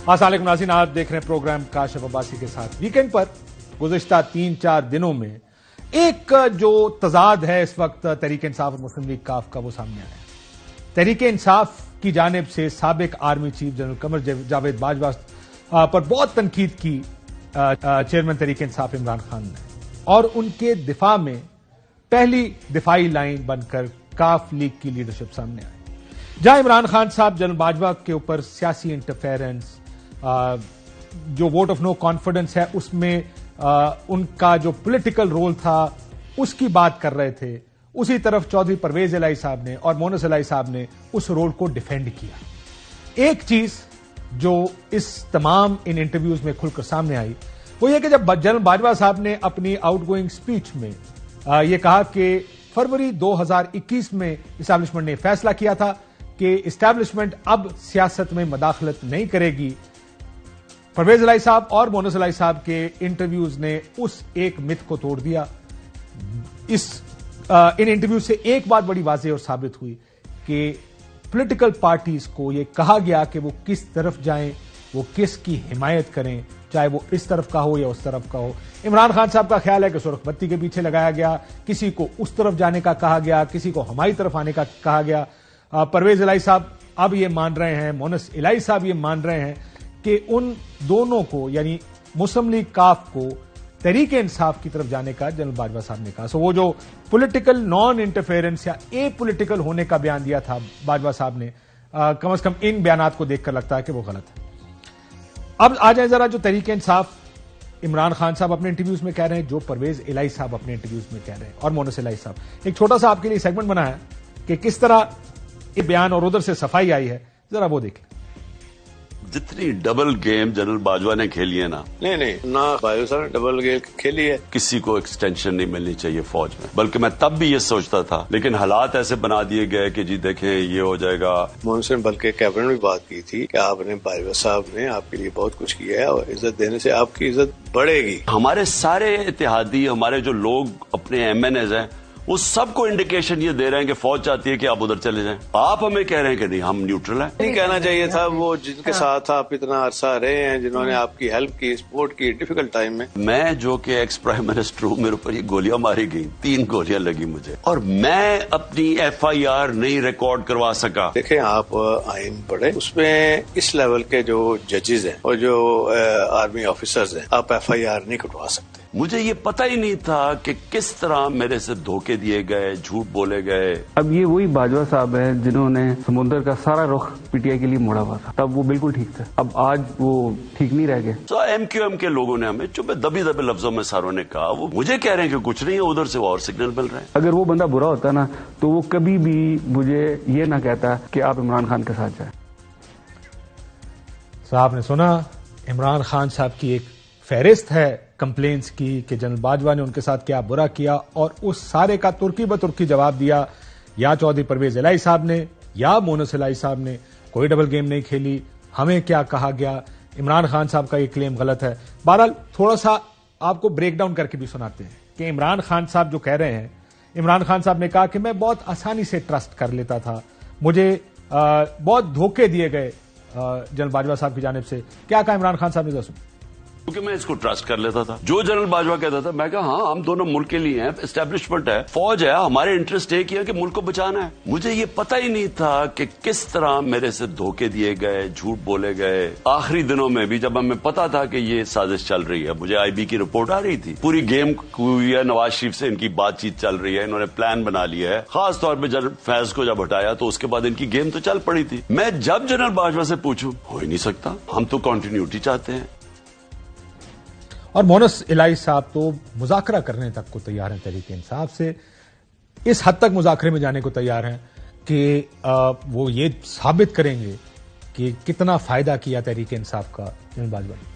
السلام علیکم ناظرین، آپ دیکھ رہے ہیں پروگرام کاشف عباسی کے ساتھ۔ ویکینڈ پر گزشتہ 3-4 دنوں میں ایک جو تضاد ہے اس وقت تحریک انصاف اور مسلم لیگ کاف کا وہ سامنے آیا ہے۔ تحریک انصاف کی جانب سے سابق army chief general Qamar Javed Bajwa پر بہت تنقید کی چیئرمین تحریک انصاف عمران خان نے، اور ان کے دفاع میں پہلی دفاعی لائن بن کر کاف لیگ کی لیڈرشپ سامنے آئی، جہاں عمران خان صاحب جنرل باجوہ کے اوپر سیاسی انٹرفیرنس، جو ووٹ آف نو کانفیڈنس ہے اس میں ان کا جو پولیٹیکل رول تھا اس کی بات کر رہے تھے، اسی طرف چودھری پرویز الہی صاحب نے اور مونس الہی صاحب نے اس رول کو ڈیفینڈ کیا۔ ایک چیز جو اس تمام ان انٹرویوز میں کھل کر سامنے آئی وہ یہ کہ جب جنرل باجوہ صاحب نے اپنی آؤٹ گوئنگ اسپیچ میں یہ کہا کہ فروری 2021 میں اسٹیبلشمنٹ نے فیصلہ کیا تھا کہ اسٹیبلشمنٹ اب سیاست میں مداخلت نہیں کرے گی، پرویز الہی صاحب اور مونس الہی صاحب کے انٹرویوز نے اس ایک مت کو توڑ دیا۔ ان انٹرویو سے ایک بات بڑی واضح اور ثابت ہوئی کہ پولیٹیکل پارٹیز کو یہ کہا گیا کہ وہ کس طرف جائیں، وہ کس کی حمایت کریں، چاہے وہ اس طرف کا ہو یا اس طرف کا ہو۔ عمران خان صاحب کا خیال ہے کہ سرخ بتی کے پیچھے لگایا گیا، کسی کو اس طرف جانے کا کہا گیا، کسی کو ہماری طرف آنے کا کہا گیا۔ پرویز الہی صاحب اب یہ مان رہے ہیں، مونس الہی صاحب یہ مان رہے ہیں کہ ان دونوں کو یعنی مسلم لیگ کاف کو تحریک انصاف کی طرف جانے کا جنرل باجوہ صاحب نے کہا۔ وہ جو پولیٹیکل نان انٹرفیئرنس یا اے پولیٹیکل ہونے کا بیان دیا تھا باجوہ صاحب نے، کم از کم ان بیانات کو دیکھ کر لگتا ہے کہ وہ غلط ہے۔ اب آ جائیں ذرا جو تحریک انصاف عمران خان صاحب اپنے انٹرویوز میں کہہ رہے ہیں، جو پرویز الہی صاحب اپنے انٹرویوز میں کہہ رہے ہیں، اور مونس الہی صاحب۔ ایک چھوٹا سا آپ کے لیے سیگمنٹ بنا ہے کہ کس طرح یہ بیان اور ادھر سے صفائی آئی ہے، ذرا وہ دیکھ لیں۔ جتنی ڈبل گیم جنرل باجوہ نے کھیلی ہے نا، نہیں نہ باجوہ صاحب نے ڈبل گیم کھیلی ہے۔ کسی کو ایکسٹینشن نہیں ملنی چاہیے فوج میں، بلکہ میں تب بھی یہ سوچتا تھا، لیکن حالات ایسے بنا دیے گئے کہ جی دیکھیں یہ ہو جائے گا۔ مونس نے بلکہ کیبنٹ میں بات کی تھی کہ آپ نے باجوہ صاحب نے آپ کے لیے بہت کچھ کیا ہے اور عزت دینے سے آپ کی عزت بڑھے گی۔ ہمارے سارے اتحادی، ہمارے جو لوگ اپنے ایم این ایز ہیں، وہ سب کو انڈیکیشن یہ دے رہے ہیں کہ فوج چاہتی ہے کہ آپ ادھر چلے جائیں۔ آپ ہمیں کہہ رہے ہیں کہ نہیں ہم نیوٹرل ہیں۔ نہیں کہنا چاہیے تھا، وہ جن کے ساتھ آپ اتنا عرصہ رہے ہیں، جنہوں نے آپ کی ہیلپ کی، سپورٹ کی ڈیفیکلٹ ٹائم میں جو کہ ایکس پرائم منسٹر ہوں، میرے اوپر یہ گولیاں ماری گئی، 3 گولیاں لگی مجھے، اور میں اپنی ایف آئی آر نہیں ریکارڈ کروا سکا۔ دیکھیں آپ آئین پڑھے، اس میں اس لیول کے جو ججز ہیں اور جو آرمی آفیسرز ہیں، آپ ایف آئی آر نہیں کٹوا سکتے۔ مجھے یہ پتہ ہی نہیں تھا کہ کس طرح میرے سے دھوکے دیے گئے، جھوٹ بولے گئے۔ اب یہ وہی باجوہ صاحب ہیں جنہوں نے سمندر کا سارا رخ پی ٹی آئی کے لیے موڑا ہوا تھا، تب وہ بالکل ٹھیک تھا، اب آج وہ ٹھیک نہیں رہ گئے۔ ایم کیو ایم کے لوگوں نے ہمیں چپے دبی لفظوں میں ساروں نے کہا، وہ مجھے کہہ رہے ہیں کہ کچھ نہیں ہے، ادھر سے اور سگنل مل رہے ہیں۔ اگر وہ بندہ برا ہوتا نا تو وہ کبھی بھی مجھے یہ نہ کہتا کہ آپ عمران خان کے ساتھ جائیں۔ صاحب نے سنا عمران خان صاحب کی ایک فہرست ہے کمپلینس کی کہ جنرل باجوہ نے ان کے ساتھ کیا برا کیا، اور اس سارے کا ترکی بترکی جواب دیا یا چودھری پرویز الہی صاحب نے یا مونس الہی صاحب نے۔ کوئی ڈبل گیم نہیں کھیلی، ہمیں کیا کہا گیا، عمران خان صاحب کا یہ کلیم غلط ہے۔ بہرحال تھوڑا سا آپ کو بریک ڈاؤن کر کے بھی سناتے ہیں کہ عمران خان صاحب جو کہہ رہے ہیں، عمران خان صاحب نے کہا کہ میں بہت آسانی سے ٹرسٹ کر لیتا تھا، مجھے بہت دھوکے دیے گئے جنرل باجوہ صاحب کی جانب سے۔ کیا کہا عمران خان صاحب نے؟ کیونکہ میں اس کو ٹرسٹ کر لیتا تھا، جو جنرل باجوہ کہتا تھا میں کہا ہاں ہم دونوں ملک کے لیے ہیں، اسٹیبلشمنٹ ہے، فوج ہے، ہمارے انٹرسٹ ایک ہی ہے کہ ملک کو بچانا ہے۔ مجھے یہ پتہ ہی نہیں تھا کہ کس طرح میرے سے دھوکے دیے گئے، جھوٹ بولے گئے۔ آخری دنوں میں بھی جب ہمیں پتا تھا کہ یہ سازش چل رہی ہے، مجھے آئی بی کی رپورٹ آ رہی تھی، پوری گیم ہوئی ہے، نواز شریف سے ان کی بات چیت چل رہی ہے، انہوں نے پلان بنا لیا ہے، خاص طور پہ جنرل فیض کو جب ہٹایا تو اس کے بعد ان کی گیم تو چل پڑی تھی۔ میں جب جنرل باجوہ سے پوچھوں ہو ہی نہیں سکتا، ہم تو کنٹینیوٹی چاہتے ہیں۔ اور مونس الہی صاحب تو مذاکرہ کرنے تک کو تیار ہیں تحریک انصاف سے، اس حد تک مذاکرے میں جانے کو تیار ہیں کہ وہ یہ ثابت کریں گے کہ کتنا فائدہ کیا تحریک انصاف کا جنرل باجوہ نے۔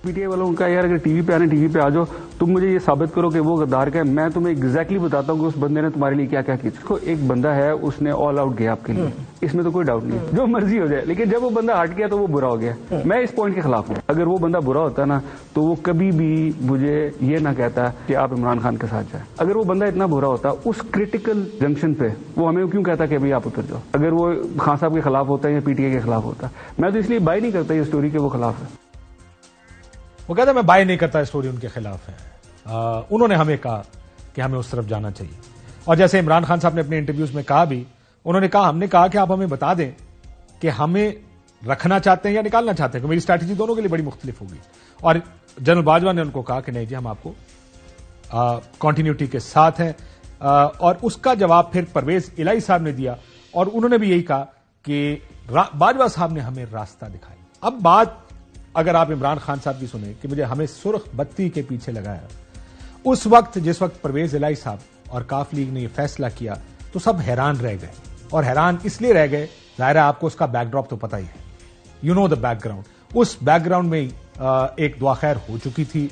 پی ٹی آئی والوں کا یار اگر ٹی وی پہ آنے ٹی وی پہ آ جاؤ, تم مجھے یہ ثابت کرو کہ وہ غدار کا ہے, میں تمہیں ایگزیکٹلی بتاتا ہوں کہ اس بندے نے تمہارے لیے کیا کیا کیا. ایک بندہ ہے اس نے آل آؤٹ گیا آپ کے لیے, اس میں تو کوئی ڈاؤٹ نہیں, جو مرضی ہو جائے, لیکن جب وہ بندہ ہٹ گیا تو وہ برا ہو گیا. میں اس پوائنٹ کے خلاف ہوں. اگر وہ بندہ برا ہوتا نا تو وہ کبھی بھی مجھے یہ نہ کہتا کہ آپ عمران خان کے ساتھ جائیں. اگر وہ بندہ اتنا برا ہوتا اس کریٹیکل جنکشن پہ وہ ہمیں کیوں کہتا کہ بھائی آپ اتر جاؤ. اگر وہ خان صاحب کے خلاف ہوتا ہے یا پی ٹی آئی کے خلاف ہوتا, میں تو اس لیے بائی نہیں کرتا یہ اسٹوری کہ وہ خلاف ہے. وہ کہتا ہے میں بائی نہیں کرتا اسٹوری ان کے خلاف ہے. انہوں نے ہمیں کہا کہ ہمیں اس طرف جانا چاہیے. اور جیسے عمران خان صاحب نے اپنے انٹرویوز میں کہا بھی, انہوں نے کہا ہم نے کہا کہ آپ ہمیں بتا دیں کہ ہمیں رکھنا چاہتے ہیں یا نکالنا چاہتے ہیں, کہ میری اسٹریٹجی دونوں کے لیے بڑی مختلف ہوگی. اور جنرل باجوہ نے ان کو کہا کہ نہیں جی ہم آپ کو کنٹینیوٹی کے ساتھ ہیں. اور اس کا جواب پھر پرویز الہی صاحب نے دیا, اور انہوں نے بھی یہی کہا کہ باجوہ صاحب نے ہمیں راستہ دکھایا. اب بات اگر آپ عمران خان صاحب کی سنیں کہ مجھے ہمیں سرخ بتی کے پیچھے لگایا, اس وقت جس وقت پرویز الہی صاحب اور کاف لیگ نے یہ فیصلہ کیا تو سب حیران رہ گئے. اور حیران اس لیے رہ گئے, ظاہر ہے آپ کو اس کا بیک ڈراپ تو پتہ ہی ہے, you know the background. اس بیک گراؤنڈ میں ایک دعا خیر ہو چکی تھی.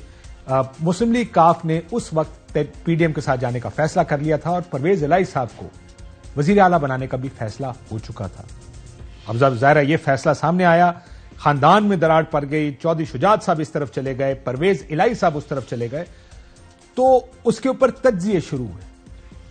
مسلم لیگ کاف نے اس وقت پی ڈی ایم کے ساتھ جانے کا فیصلہ کر لیا تھا, اور پرویز الہی صاحب کو وزیر اعلیٰ بنانے کا بھی فیصلہ ہو چکا تھا. اب جب ظاہر ہے یہ فیصلہ سامنے آیا, خاندان میں دراڑ پڑ گئی, چودھری شجاعت صاحب اس طرف چلے گئے, پرویز الہی صاحب اس طرف چلے گئے, تو اس کے اوپر تجزیے شروع ہوئے.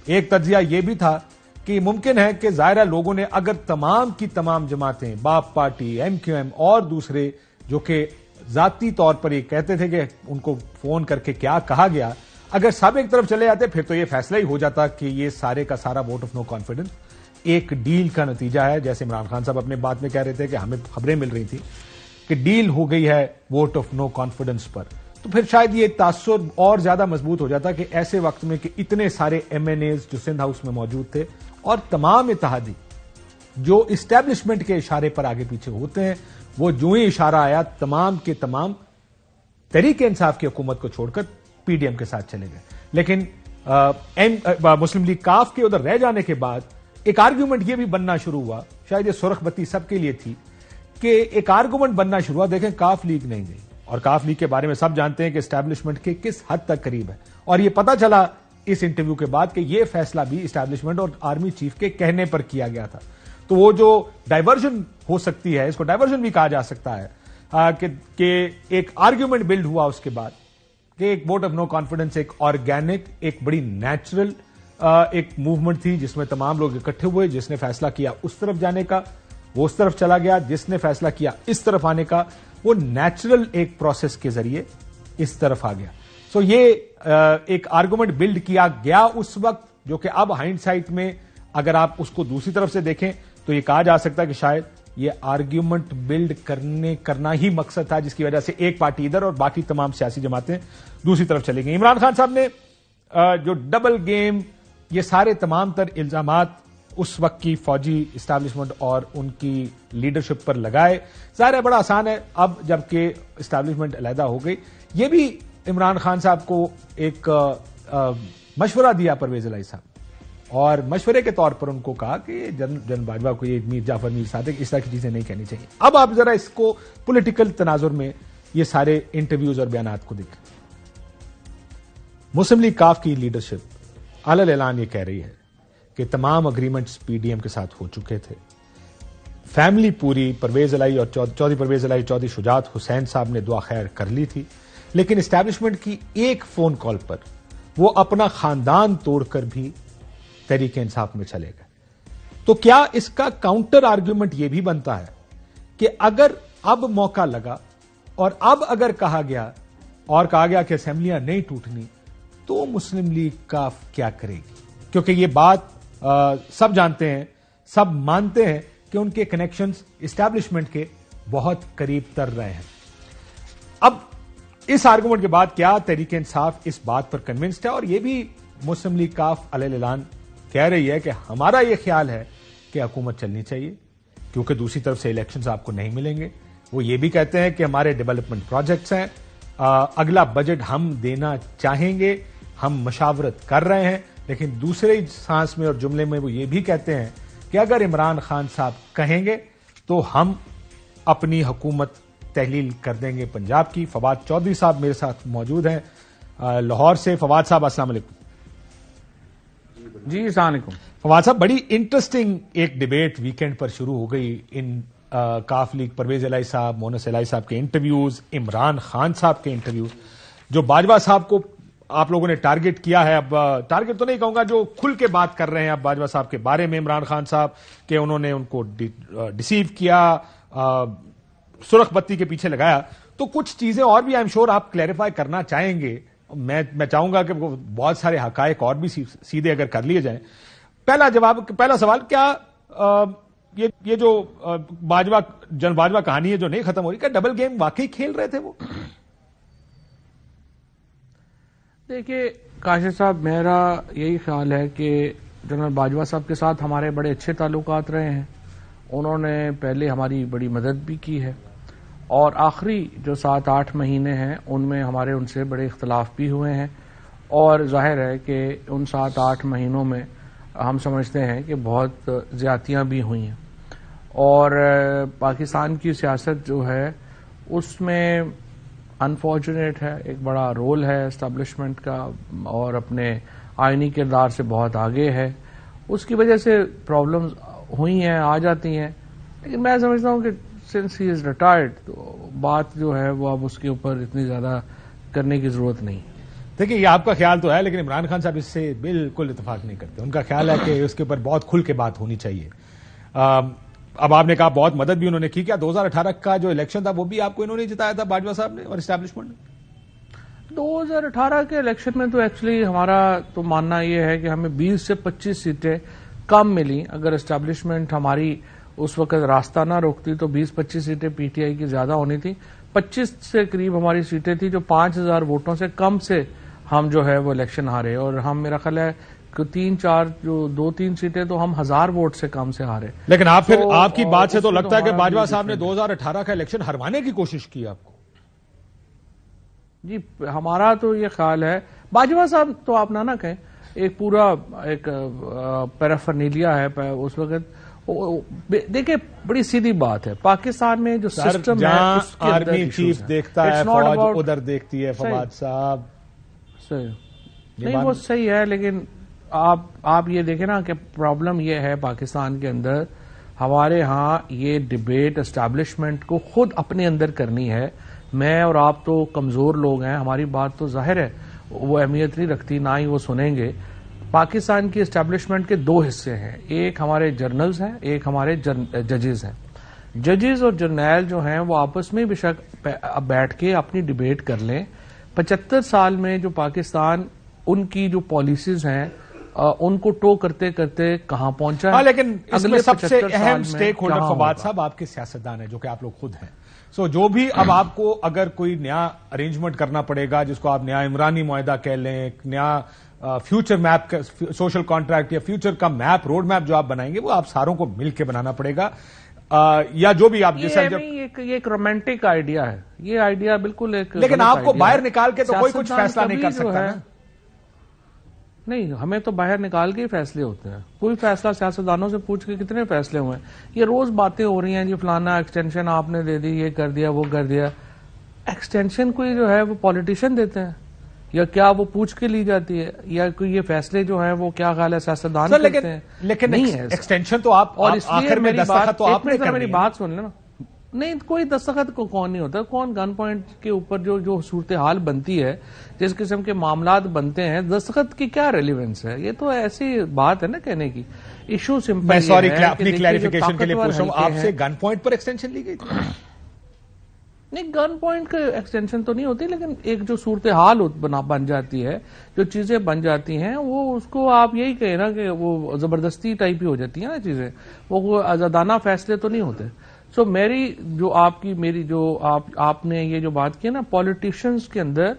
ایک تجزیہ یہ بھی تھا کہ ممکن ہے کہ ظاہرہ لوگوں نے اگر تمام کی تمام جماعتیں, باپ پارٹی, ایم کیو ایم اور دوسرے جو کہ ذاتی طور پر یہ کہتے تھے کہ ان کو فون کر کے کیا کہا گیا, اگر سب ایک طرف چلے جاتے پھر تو یہ فیصلہ ہی ہو جاتا کہ یہ سارے کا سارا ووٹ آف نو کانفیڈنس ایک ڈیل کا نتیجہ ہے. جیسے عمران خان صاحب اپنے بات میں کہہ رہے تھے کہ ہمیں خبریں مل رہی تھی کہ ڈیل ہو گئی ہے ووٹ آف نو کانفیڈنس پر, تو پھر شاید یہ تاثر اور زیادہ مضبوط ہو جاتا کہ ایسے وقت میں کہ اتنے سارے ایم این ایز جو سندھ ہاؤس میں موجود تھے اور تمام اتحادی جو اسٹیبلشمنٹ کے اشارے پر آگے پیچھے ہوتے ہیں, وہ جو ہی اشارہ آیا تمام کے تمام تحریک انصاف کی حکومت کو چھوڑ کر پی ڈی ایم کے ساتھ چلے گئے. لیکن مسلم لیگ کاف کے ادھر رہ جانے کے بعد ایک آرگیومنٹ یہ بھی بننا شروع ہوا, شاید یہ سرخ بتی سب کے لیے تھی, کہ ایک آرگومنٹ بننا شروع ہوا. دیکھیں کاف لیگ نہیں گئی, اور کاف لیگ کے بارے میں سب جانتے ہیں کہ اسٹیبلشمنٹ کے کس حد تک قریب ہے, اور یہ پتا چلا اس انٹرویو کے بعد کہ یہ فیصلہ بھی اسٹیبلشمنٹ اور آرمی چیف کے کہنے پر کیا گیا تھا. تو وہ جو ڈائیورژن ہو سکتی ہے, اس کو ڈائیورژن بھی کہا جا سکتا ہے, کہ ایک آرگیومنٹ بلڈ ہوا اس کے بعد کہ ایک ووٹ آف نو کانفیڈنس ایک آرگینک, ایک بڑی نیچرل ایک موومنٹ تھی جس میں تمام لوگ اکٹھے ہوئے. جس نے فیصلہ کیا اس طرف جانے کا وہ اس طرف چلا گیا, جس نے فیصلہ کیا اس طرف آنے کا وہ نیچرل ایک پروسیس کے ذریعے اس طرف آ گیا. سو یہ ایک آرگومنٹ بلڈ کیا گیا اس وقت, جو کہ اب ہائنڈ سائٹ میں اگر آپ اس کو دوسری طرف سے دیکھیں تو یہ کہا جا سکتا ہے کہ شاید یہ آرگیومنٹ بلڈ کرنا ہی مقصد تھا, جس کی وجہ سے ایک پارٹی ادھر اور باقی تمام سیاسی جماعتیں دوسری طرف چلی گئیں. عمران خان صاحب نے جو ڈبل گیم, یہ سارے تمام تر الزامات اس وقت کی فوجی اسٹیبلشمنٹ اور ان کی لیڈرشپ پر لگائے. ظاہر ہے بڑا آسان ہے اب جبکہ اسٹیبلشمنٹ علیحدہ ہو گئی. یہ بھی عمران خان صاحب کو ایک مشورہ دیا پرویز الہی صاحب, اور مشورے کے طور پر ان کو کہا کہ جنرل باجوہ کو یہ میر جعفر میر صادق اس طرح کی چیزیں نہیں کہنی چاہیے. اب آپ ذرا اس کو پولیٹیکل تناظر میں یہ سارے انٹرویوز اور بیانات کو دیکھیں. مسلم لیگ کاف کی لیڈرشپ علی اعلان یہ کہہ رہی ہے کہ تمام اگریمنٹس پی ڈی ایم کے ساتھ ہو چکے تھے, فیملی پوری پرویز الہی اور چودھری پرویز الہی, چودھری شجاعت حسین صاحب نے دعا خیر کر لی تھی, لیکن اسٹیبلشمنٹ کی ایک فون کال پر وہ اپنا خاندان توڑ کر بھی تحریک انصاف میں چلے گئے. تو کیا اس کا کاؤنٹر آرگیومنٹ یہ بھی بنتا ہے کہ اگر اب موقع لگا اور اب اگر کہا گیا اور کہا گیا کہ اسمبلیاں نہیں ٹوٹنی تو مسلم لیگ کاف کیا کرے گی؟ کیونکہ یہ بات سب جانتے ہیں, سب مانتے ہیں کہ ان کے کنیکشنز اسٹیبلشمنٹ کے بہت قریب تر رہے ہیں. اب اس آرگومنٹ کے بعد کیا تحریک انصاف اس بات پر کنونسڈ ہے, اور یہ بھی مسلم لیگ کاف علی اعلان کہہ رہی ہے کہ ہمارا یہ خیال ہے کہ حکومت چلنی چاہیے کیونکہ دوسری طرف سے الیکشنز آپ کو نہیں ملیں گے. وہ یہ بھی کہتے ہیں کہ ہمارے ڈیولپمنٹ پروجیکٹس ہیں, اگلا بجٹ ہم دینا چاہیں گے, ہم مشاورت کر رہے ہیں, لیکن دوسرے سانس میں اور جملے میں وہ یہ بھی کہتے ہیں کہ اگر عمران خان صاحب کہیں گے تو ہم اپنی حکومت تحلیل کر دیں گے پنجاب کی. فواد چودھری صاحب میرے ساتھ موجود ہیں لاہور سے. فواد صاحب السلام علیکم. جی السلام علیکم. فواد صاحب بڑی انٹرسٹنگ ایک ڈبیٹ ویکینڈ پر شروع ہو گئی ان کاف لیگ پرویز الہی صاحب, مونس الہی صاحب کے انٹرویوز, عمران خان صاحب کے انٹرویوز, جو باجوہ صاحب کو آپ لوگوں نے ٹارگٹ کیا ہے. اب ٹارگٹ تو نہیں کہوں گا, جو کھل کے بات کر رہے ہیں اب باجوہ صاحب کے بارے میں عمران خان صاحب کہ انہوں نے ان کو ڈیسیو کیا, سرخ بتی کے پیچھے لگایا. تو کچھ چیزیں اور بھی آئی ایم شور آپ کلیریفائی کرنا چاہیں گے. میں چاہوں گا کہ بہت سارے حقائق اور بھی سیدھے اگر کر لیے جائیں. پہلا سوال, کیا یہ جو باجوہ کہانی ہے جو نہیں ختم ہو رہی, کیا ڈبل گیم واقعی کھیل رہے تھے وہ؟ دیکھیے کاشف صاحب, میرا یہی خیال ہے کہ جنرل باجوہ صاحب کے ساتھ ہمارے بڑے اچھے تعلقات رہے ہیں. انہوں نے پہلے ہماری بڑی مدد بھی کی ہے, اور آخری جو 7-8 مہینے ہیں ان میں ہمارے ان سے بڑے اختلاف بھی ہوئے ہیں. اور ظاہر ہے کہ ان 7-8 مہینوں میں ہم سمجھتے ہیں کہ بہت زیادتیاں بھی ہوئی ہیں. اور پاکستان کی سیاست جو ہے اس میں انفارچونیٹ ہے, ایک بڑا رول ہے اسٹیبلشمنٹ کا, اور اپنے آئینی کردار سے بہت آگے ہے. اس کی وجہ سے پرابلمز ہوئی ہیں, آ جاتی ہیں. لیکن میں سمجھتا ہوں کہ سنس ہی از ریٹائرڈ تو بات جو ہے وہ اب اس کے اوپر اتنی زیادہ کرنے کی ضرورت نہیں. دیکھیے یہ آپ کا خیال تو ہے, لیکن عمران خان صاحب اس سے بالکل اتفاق نہیں کرتے. ان کا خیال ہے کہ اس کے اوپر بہت کھل کے بات ہونی چاہیے. اب آپ نے کہا بہت مدد بھی انہوں نے کی, کیا 2018 کا جو الیکشن تھا وہ بھی آپ کو انہوں نے جتایا تھا باجوہ صاحب نے اور اسٹیبلشمنٹ نے؟ 2018 کے الیکشن میں تو ایکچولی ہمارا تو ماننا یہ ہے کہ ہمیں 20 سے 25 سیٹیں کم ملی. اگر اسٹیبلشمنٹ ہماری اس وقت راستہ نہ روکتی تو 20-25 سیٹیں پی ٹی آئی کی زیادہ ہونی تھی. 25 سے قریب ہماری سیٹیں تھیں جو 5000 ووٹوں سے کم سے ہم جو ہے وہ الیکشن ہارے. اور ہم میرا خیال ہے کہ 2-3 سیٹیں تو ہم 1000 ووٹ سے کم سے ہارے. لیکن آپ کی بات سے تو لگتا ہے کہ باجوہ صاحب نے 2018 کا الیکشن ہروانے کی کوشش کی آپ کو. جی ہمارا تو یہ خیال ہے, باجوہ صاحب تو آپ نہ کہیں, ایک پورا ایک پیرافرنیلیا ہے اس وقت. دیکھیں بڑی سیدھی بات ہے, پاکستان میں جو سسٹم ہے اس کے اندر آرمی چیف دیکھتا ہے, فوج ادھر دیکھتی ہے. فواد صاحب صحیح نہیں, وہ صحیح ہے, لیکن آپ یہ دیکھیں نا کہ پرابلم یہ ہے پاکستان کے اندر, ہمارے ہاں یہ ڈیبیٹ اسٹیبلشمنٹ کو خود اپنے اندر کرنی ہے. میں اور آپ تو کمزور لوگ ہیں, ہماری بات تو ظاہر ہے وہ اہمیت نہیں رکھتی, نہ ہی وہ سنیں گے. پاکستان کی اسٹیبلشمنٹ کے 2 حصے ہیں, ایک ہمارے جرنلز ہیں, ایک ہمارے ججز ہیں. ججز اور جرنیل جو ہیں وہ آپس میں بے شک بیٹھ کے اپنی ڈیبیٹ کر لیں. 75 سال میں جو پاکستان ان کی جو پالیسیز ہیں ان کو ٹو کرتے کرتے کہاں پہنچا ہے. لیکن اس میں سب سے اہم سٹیک ہولڈر فواد صاحب آپ کے سیاستدان ہیں, جو کہ آپ لوگ خود ہیں. سو جو بھی اب آپ کو اگر کوئی نیا ارینجمنٹ کرنا پڑے گا, جس کو آپ نیا عمرانی معاہدہ کہہ لیں, ایک نیا فیوچر میپ, سوشل کانٹریکٹ یا فیوچر کا میپ, روڈ میپ جو آپ بنائیں گے, وہ آپ ساروں کو مل کے بنانا پڑے گا. یا جو بھی آپ جیسے یہ ایک رومانٹک آئیڈیا ہے, یہ آئیڈیا بالکل ایک, لیکن آپ کو باہر نکال کے تو کوئی کچھ فیصلہ نہیں کر سکتا نا. نہیں, ہمیں تو باہر نکال کے ہی فیصلے ہوتے ہیں. کوئی فیصلہ سیاستدانوں سے پوچھ کے کتنے فیصلے ہوئے ہیں. یہ روز باتیں ہو رہی ہیں جی فلانا ایکسٹینشن آپ نے دے دی, یہ کر دیا, وہ کر دیا. ایکسٹینشن کوئی جو ہے وہ پولیٹیشین دیتے ہیں, یا کیا وہ پوچھ کے لی جاتی ہے, یا کوئی یہ فیصلے جو ہیں وہ کیا خیال ہے سیاستدان کرتے ہیں. لیکن ایکسٹینشن تو آپ, اور اس لیے میری بات سن لینا. نہیں, کوئی دستخط کو کون نہیں ہوتا, کون گن پوائنٹ کے اوپر جو صورتحال بنتی ہے, جس قسم کے معاملات بنتے ہیں, دستخط کی کیا ریلیونس ہے. یہ تو ایسی بات ہے نا کہنے کی. Issue simple. میں سوری اپنی کلیریفیکیشن کے لیے پوچھ رہا ہوں, آپ سے گن پوائنٹ پر ایکسٹینشن لی گئی تھی؟ نہیں, گن پوائنٹ کا ایکسٹینشن تو نہیں ہوتی, لیکن ایک جو صورتحال بن جاتی ہے, جو چیزیں بن جاتی ہیں, وہ اس کو آپ یہی کہیں نا کہ وہ زبردستی ٹائپ ہی ہو جاتی ہیں نا چیزیں, وہ آزادانہ فیصلے تو نہیں ہوتے. سو آپ نے یہ جو بات کی نا پولیٹیشنز کے اندر,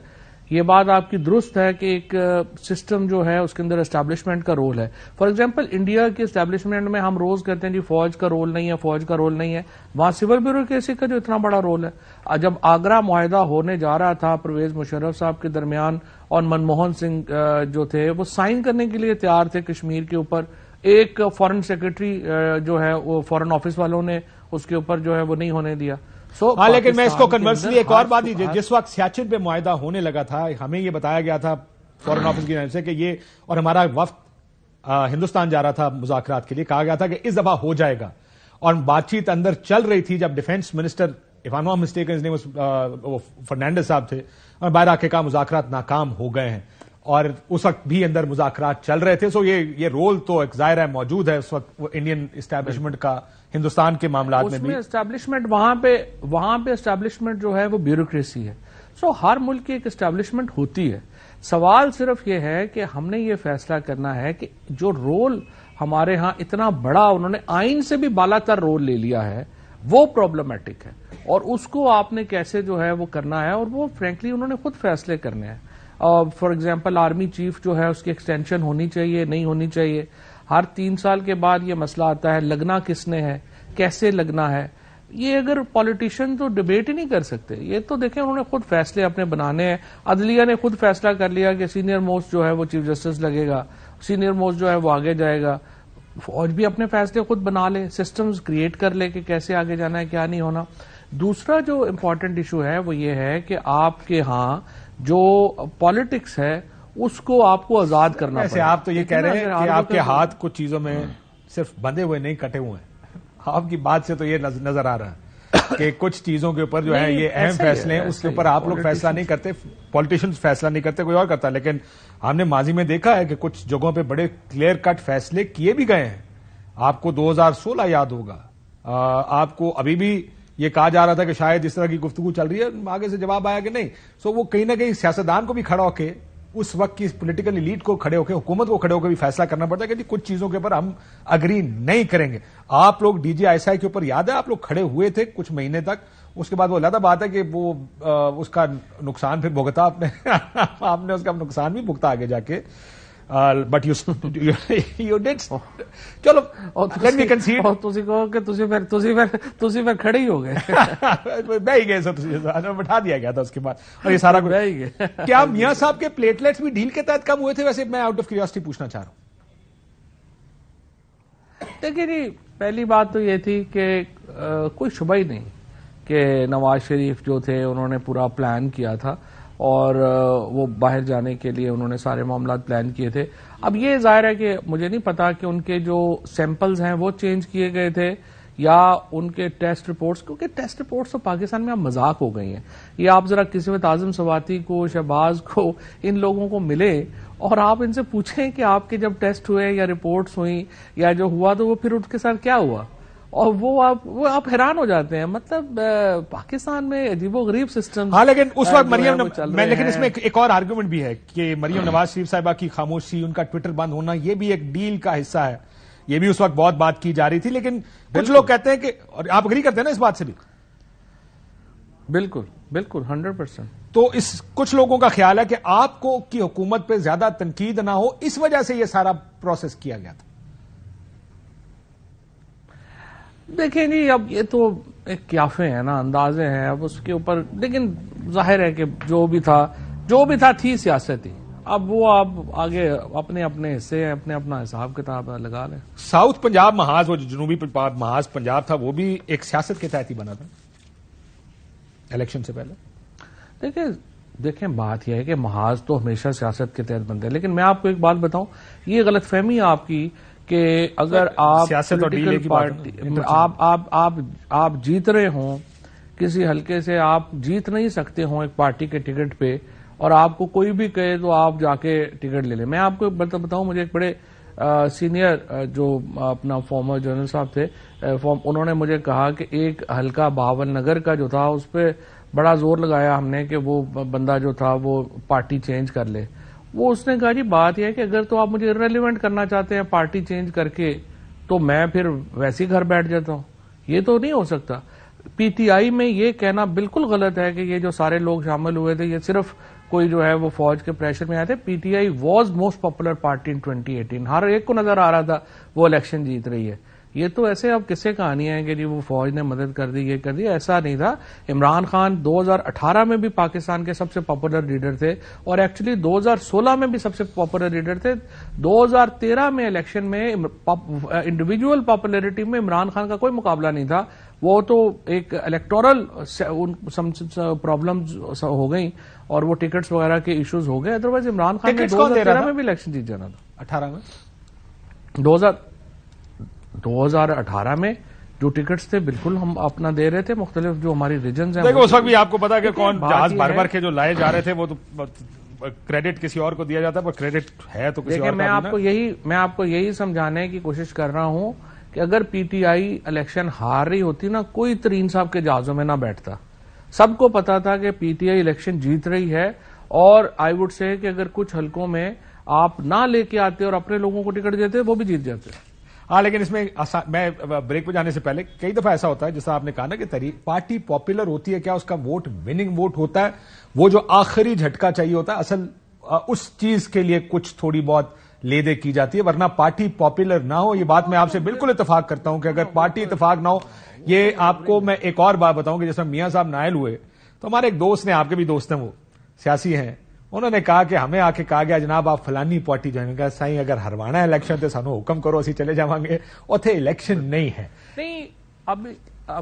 یہ بات آپ کی درست ہے کہ ایک سسٹم جو ہے اس کے اندر اسٹیبلشمنٹ کا رول ہے. فار ایگزامپل انڈیا کی اسٹیبلشمنٹ میں ہم روز کہتے ہیں جی فوج کا رول نہیں ہے, فوج کا رول نہیں ہے. وہاں سول بیوروکریسی کا جو اتنا بڑا رول ہے. جب آگرہ معاہدہ ہونے جا رہا تھا پرویز مشرف صاحب کے درمیان اور منموہن سنگھ جو تھے, وہ سائن کرنے کے لیے تیار تھے کشمیر کے اوپر. ایک فارن سیکرٹری جو ہے وہ فارن آفس والوں نے اس کے اوپر جو ہے وہ نہیں ہونے دیا. ہاں لیکن میں اس کو کنورسلی ایک اور بات دیجیے، جس وقت سیاچن پہ معاہدہ ہونے لگا تھا ہمیں یہ بتایا گیا تھا فورن آفس کی جانب سے کہ یہ، اور ہمارا وفد ہندوستان جا رہا تھا مذاکرات کے لیے، کہا گیا تھا کہ اس دفعہ ہو جائے گا، اور بات چیت اندر چل رہی تھی جب ڈیفینس منسٹر فرنانڈس صاحب تھے، اور باہر آ کے کہا مذاکرات ناکام ہو گئے ہیں، اور اس وقت بھی اندر مذاکرات چل رہے تھے. سو یہ رول تو ایک ظاہر ہے موجود ہے اس وقت انڈین اسٹیبلشمنٹ کا ہندوستان کے معاملات میں بھی. اسٹیبلشمنٹ وہاں پہ اسٹیبلشمنٹ جو ہے وہ بیوروکریسی ہے. سو ہر ملک کی ایک اسٹیبلشمنٹ ہوتی ہے. سوال صرف یہ ہے کہ ہم نے یہ فیصلہ کرنا ہے کہ جو رول ہمارے ہاں اتنا بڑا انہوں نے آئین سے بھی بالا تر رول لے لیا ہے وہ پرابلمٹک ہے، اور اس کو آپ نے کیسے جو ہے وہ کرنا ہے، اور وہ فرینکلی انہوں نے خود فیصلے کرنے ہیں. فار ایگزامپل آرمی چیف جو ہے اس کی ایکسٹینشن ہونی چاہیے نہیں ہونی چاہیے. ہر 3 سال کے بعد یہ مسئلہ آتا ہے لگنا کس نے ہے، کیسے لگنا ہے. یہ اگر پالیٹیشین تو ڈبیٹ ہی نہیں کر سکتے. یہ تو دیکھیں انہوں نے خود فیصلے اپنے بنانے ہیں. عدلیہ نے خود فیصلہ کر لیا کہ سینئر موسٹ جو ہے وہ چیف جسٹس لگے گا، سینئر موسٹ جو ہے وہ آگے جائے گا. فوج بھی اپنے فیصلے خود بنا لے، سسٹمز کریٹ کر لے کہ کیسے آگے جانا ہے کیا نہیں ہونا. دوسرا جو امپورٹنٹ ایشو ہے وہ یہ ہے کہ آپ کے ہاں جو پالیٹکس ہے اس کو آپ کو آزاد کرنا ویسے آپ تو یہ کہہ رہے ہیں کہ آپ کے ہاتھ کچھ چیزوں میں صرف بندھے ہوئے نہیں کٹے ہوئے ہیں. آپ کی بات سے تو یہ نظر آ رہا ہے کہ کچھ چیزوں کے اوپر جو ہے یہ اہم فیصلے ہیں اس کے اوپر آپ لوگ فیصلہ نہیں کرتے، پولیٹیشینز فیصلہ نہیں کرتے، کوئی اور کرتا. لیکن ہم نے ماضی میں دیکھا ہے کہ کچھ جگہوں پہ بڑے کلیئر کٹ فیصلے کیے بھی گئے ہیں. آپ کو 2016 یاد ہوگا، آپ کو ابھی بھی یہ کہا جا رہا تھا کہ شاید اس طرح کی گفتگو چل رہی ہے، آگے سے جواب آیا کہ نہیں. سو وہ کہیں نہ کہیں سیاستدان کو بھی کھڑا ہو کے، اس وقت کی پولیٹیکل ایلیٹ کو کھڑے ہو کے، حکومت کو کھڑے ہو کے بھی فیصلہ کرنا پڑتا ہے کہ کچھ چیزوں کے اوپر ہم اگری نہیں کریں گے. آپ لوگ ڈی جی آئی کے اوپر یاد ہے آپ لوگ کھڑے ہوئے تھے کچھ مہینے تک، اس کے بعد وہ علیحدہ بات ہے کہ وہ اس کا نقصان پھر بھگتا آپ نے اس کا نقصان بھی بھگتا آگے جا کے. بٹ یو ڈڈ چلو لیٹ می کنسیڈ تسی کہو کہ تسی پھر کھڑے ہی ہو گئے بہ ہی گئے سر، بٹھا دیا گیا تھا اس کے بعد، اور یہ سارا کچھ. کیا میاں صاحب کے پلیٹلیٹس بھی ڈیل کے تحت کم ہوئے تھے؟ ویسے میں آؤٹ آف کیوریاسٹی پوچھنا چاہ رہا ہوں. دیکھیے جی، پہلی بات تو یہ تھی کہ کوئی شبہ ہی نہیں کہ نواز شریف جو تھے انہوں نے پورا پلان کیا تھا، اور وہ باہر جانے کے لیے انہوں نے سارے معاملات پلان کیے تھے. اب یہ ظاہر ہے کہ مجھے نہیں پتا کہ ان کے جو سیمپلز ہیں وہ چینج کیے گئے تھے یا ان کے ٹیسٹ رپورٹس، کیونکہ ٹیسٹ رپورٹس تو پاکستان میں اب مذاق ہو گئی ہیں. یہ آپ ذرا قسمت اعظم سواتی کو، شہباز کو، ان لوگوں کو ملے اور آپ ان سے پوچھیں کہ آپ کے جب ٹیسٹ ہوئے یا رپورٹس ہوئیں یا جو ہوا تو وہ پھر اس کے ساتھ کیا ہوا، اور وہ آپ حیران ہو جاتے ہیں. مطلب پاکستان میں عجیب و غریب سسٹم. ہاں لیکن اس وقت لیکن اس میں ایک اور آرگومنٹ بھی ہے کہ مریم نواز شریف صاحبہ کی خاموشی، ان کا ٹویٹر بند ہونا، یہ بھی ایک ڈیل کا حصہ ہے. یہ بھی اس وقت بہت بات کی جا رہی تھی. لیکن کچھ لوگ کہتے ہیں کہ، اور آپ اگری کرتے ہیں نا اس بات سے بھی؟ بالکل 100%. تو کچھ لوگوں کا خیال ہے کہ آپ کو کی حکومت پہ زیادہ تنقید نہ ہو، اس وجہ سے یہ سارا پروسیس کیا گیا تھا. دیکھیں جی، اب یہ تو ایک قیافے ہیں نا، اندازے ہیں اب اس کے اوپر. لیکن ظاہر ہے کہ جو بھی تھا تھی سیاست ہی. اب وہ آپ آگے اپنے حصے ہیں، اپنا حساب کتاب لگا لیں. ساؤتھ پنجاب محاذ، وہ جنوبی محاذ پنجاب تھا، وہ بھی ایک سیاست کے تحت ہی بنا تھا الیکشن سے پہلے. دیکھیں بات یہ ہے کہ محاذ تو ہمیشہ سیاست کے تحت بنتے ہیں. لیکن میں آپ کو ایک بات بتاؤں، یہ غلط فہمی ہے آپ کی کہ اگر آپ سیاست اور ڈیل کی پارٹی آپ جیت رہے ہوں کسی حلقے سے، آپ جیت نہیں سکتے ہوں ایک پارٹی کے ٹکٹ پہ، اور آپ کو کوئی بھی کہے تو آپ جا کے ٹکٹ لے لیں. میں آپ کو بتاؤں، مجھے ایک بڑے سینئر جو اپنا فارمر جنرل صاحب تھے، انہوں نے مجھے کہا کہ ایک حلقہ بہاول نگر کا جو تھا اس پہ بڑا زور لگایا ہم نے کہ وہ بندہ جو تھا وہ پارٹی چینج کر لے. وہ اس نے کہا جی بات یہ ہے کہ اگر تو آپ مجھے ریلیونٹ کرنا چاہتے ہیں پارٹی چینج کر کے، تو میں پھر ویسے ہی گھر بیٹھ جاتا ہوں. یہ تو نہیں ہو سکتا. پی ٹی آئی میں یہ کہنا بالکل غلط ہے کہ یہ جو سارے لوگ شامل ہوئے تھے یہ صرف کوئی جو ہے وہ فوج کے پریشر میں آئے تھے. P T I was most popular party in 2018. ہر ایک کو نظر آ رہا تھا وہ الیکشن جیت رہی ہے. یہ تو ایسے اب کسے کہانی ہے کہ جی وہ فوج نے مدد کر دی، یہ کر دی، ایسا نہیں تھا. عمران خان 2018 میں بھی پاکستان کے سب سے پاپولر لیڈر تھے، اور ایکچولی 2016 میں بھی سب سے پاپولر لیڈر تھے. 2013 میں الیکشن میں انڈیویجول پاپولیرٹی میں عمران خان کا کوئی مقابلہ نہیں تھا. وہ تو ایک الیکٹورل پرابلمز ہو گئی اور وہ ٹکٹس وغیرہ کے ایشوز ہو گئے. ادروائز عمران خان نے 2013 میں بھی الیکشن جیت جانا تھا. 18 میں 2018 میں جو ٹکٹس تھے بالکل ہم اپنا دے رہے تھے، مختلف جو ہماری ریجنز ہیں. دیکھو اس وقت بھی آپ کو پتا کہ کون جہاز بھر بھر کے جو لائے جا رہے تھے، وہ تو کریڈٹ کسی اور کو دیا جاتا ہے، پر کریڈٹ ہے تو کسی اور کا. میں آپ کو یہی سمجھانے کی کوشش کر رہا ہوں کہ اگر پی ٹی آئی الیکشن ہار رہی ہوتی نا، کوئی ترین صاحب کے جہازوں میں نہ بیٹھتا. سب کو پتا تھا کہ پی ٹی آئی الیکشن جیت رہی ہے، اور آئی وڈ سے کہ اگر کچھ حلقوں میں آپ نہ لے کے آتے اور اپنے لوگوں کو ٹکٹ دیتے وہ بھی جیت جاتے. ہاں، لیکن اس میں میں بریک پہ جانے سے پہلے کئی دفعہ ایسا ہوتا ہے جیسا آپ نے کہا نا کہ پارٹی پاپولر ہوتی ہے، کیا اس کا ووٹ وننگ ووٹ ہوتا ہے؟ وہ جو آخری جھٹکا چاہیے ہوتا ہے، اصل اس چیز کے لیے کچھ تھوڑی بہت لے دے کی جاتی ہے، ورنہ پارٹی پاپولر نہ ہو. یہ بات میں آپ سے بالکل اتفاق کرتا ہوں کہ اگر پارٹی اتفاق نہ ہو. یہ آپ کو میں ایک اور بات بتاؤں کہ جیسے میاں صاحب نائل ہوئے تو ہمارے ایک دوست نے، آپ کے بھی دوست ہیں، وہ سیاسی ہیں، انہوں نے کہا کہ ہمیں آ کے کہا گیا جناب آپ فلانی پارٹی جوائن کر. سائیں اگر ہروانا الیکشن تو سانو حکم کرو، اسی چلے جاؤں گے. اوتھے الیکشن نہیں ہے. نہیں، اب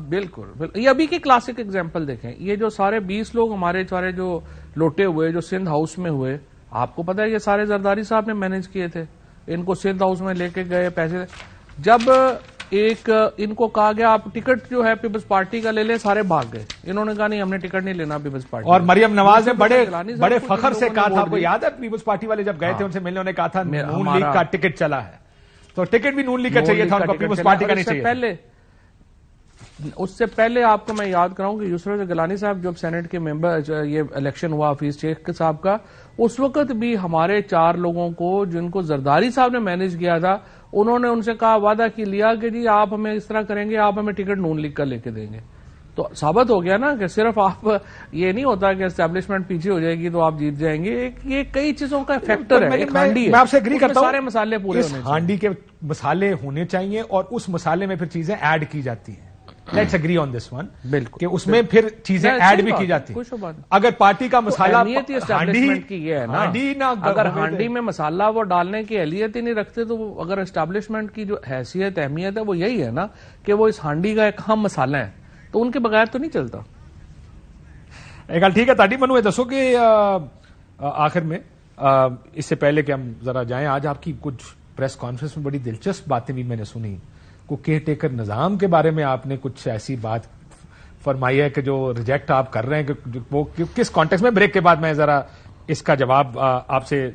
بالکل یہ ابھی کی کلاسک ایگزامپل دیکھیں. یہ جو سارے 20 لوگ ہمارے سارے جو لوٹے ہوئے جو سندھ ہاؤس میں ہوئے، آپ کو پتا ہے یہ سارے زرداری صاحب نے مینج کیے تھے. ان کو سندھ ہاؤس میں لے کے گئے پیسے. جب ان کو کہا گیا آپ ٹکٹ جو ہے پیپلز پارٹی کا لے لیں، سارے بھاگ گئے. انہوں نے کہا نہیں، ہم نے ٹکٹ نہیں لینا پیپلز پارٹی. اور مریم نواز نے بڑے فخر سے کہا تھا، آپ کو یاد ہے پیپلز پارٹی والے جب گئے تھے ان سے ملنے، انہوں نے کہا تھا نون لیگ کا ٹکٹ چلا ہے، تو ٹکٹ بھی نون لیگ کا چاہیے تھا ان کو، پیپلز پارٹی کا نہیں چاہیے. اس سے پہلے آپ کو میں یاد کراؤں کہ یسرا گیلانی صاحب جب سینٹ کے ممبر یہ الیکشن ہوا حفیظ شیخ صاحب کا، اس وقت بھی ہمارے 4 لوگوں کو جن کو زرداری صاحب نے مینج کیا تھا، انہوں نے ان سے کہا، وعدہ کی لیا کہ جی آپ ہمیں اس طرح کریں گے، آپ ہمیں ٹکٹ نون لیگ کا لے کے دیں گے. تو ثابت ہو گیا نا کہ صرف آپ یہ نہیں ہوتا کہ اسٹیبلشمنٹ پیچھے ہو جائے گی تو آپ جیت جائیں گے. یہ کئی چیزوں کا فیکٹر ہے. ایک ہانڈی ہے، میں آپ سے اگری کرتا ہوں، سارے مسالے پورے ہونے چاہیے. ہانڈی کے مسالے ہونے چاہیے اور اس مسالے میں پھر چیزیں ایڈ کی جاتی ہیں. Let's agree on this one, بالکل، کہ اس میں پھر چیزیں ایڈ بھی کی جاتی ہیں. اگر پارٹی کا مسالہ اسٹیبلشمنٹ کی یہ ہے نا، اگر ہانڈی میں مسالہ وہ ڈالنے کی اہلیت ہی نہیں رکھتے تو اگر اسٹیبلشمنٹ کی جو حیثیت اہمیت ہے وہ یہی ہے نا کہ وہ اس ہانڈی کا ایک اہم مسالہ ہے، تو ان کے بغیر تو نہیں چلتا. ایک گل ٹھیک ہے تاڑی منو یہ دسو کہ آخر میں اس سے پہلے کہ ہم ذرا جائیں، آج آپ کی کچھ پریس کانفرنس میں بڑی دلچسپ باتیں بھی میں نے سنی. کو کیئر ٹیکر نظام کے بارے میں آپ نے کچھ ایسی بات فرمائی ہے کہ جو ریجیکٹ آپ کر رہے ہیں، کہ وہ کس کانٹیکس میں؟ بریک کے بعد میں ذرا اس کا جواب آپ سے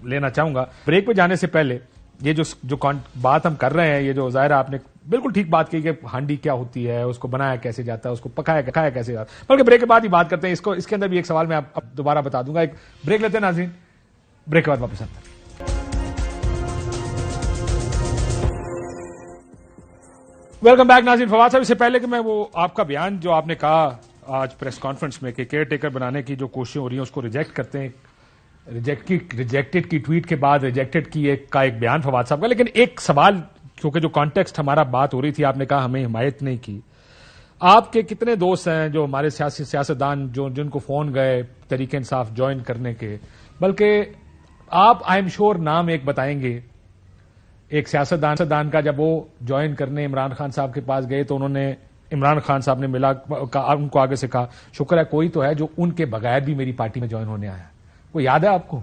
لینا چاہوں گا. بریک پہ جانے سے پہلے یہ جو بات ہم کر رہے ہیں، یہ جو ظاہر آپ نے بالکل ٹھیک بات کی کہ ہانڈی کیا ہوتی ہے، اس کو بنایا کیسے جاتا ہے، اس کو پکایا کیسے جاتا ہے، بلکہ بریک کے بعد ہی بات کرتے ہیں. اس کے اندر بھی ایک سوال میں آپ دوبارہ بتا دوں گا. ایک بریک لیتے ہیں ناظرین، بریک کے بعد واپس آتے ہیں. ویلکم بیک ناظرین. فواد صاحب، اس سے پہلے کہ میں وہ آپ کا بیان جو آپ نے کہا آج پریس کانفرنس میں کہ کیئر ٹیکر بنانے کی جو کوششیں ہو رہی ہیں اس کو ریجیکٹ کرتے ہیں، ریجیکٹڈ کی ٹویٹ کے بعد ریجیکٹڈ کی ایک بیان فواد صاحب کا. لیکن ایک سوال، کیونکہ جو کانٹیکسٹ ہمارا بات ہو رہی تھی، آپ نے کہا ہمیں حمایت نہیں کی. آپ کے کتنے دوست ہیں جو ہمارے سیاستدان جن کو فون گئے تحریک انصاف جوائن کرنے کے، بلکہ آپ آئی ایم شیور نام ایک بتائیں گے ایک سیاستدان کا، جب وہ جوائن کرنے عمران خان صاحب کے پاس گئے تو انہوں نے عمران خان صاحب نے ملا ان کو آگے سے کہا شکر ہے کوئی تو ہے جو ان کے بغیر بھی میری پارٹی میں جوائن ہونے آیا. وہ یاد ہے آپ کو؟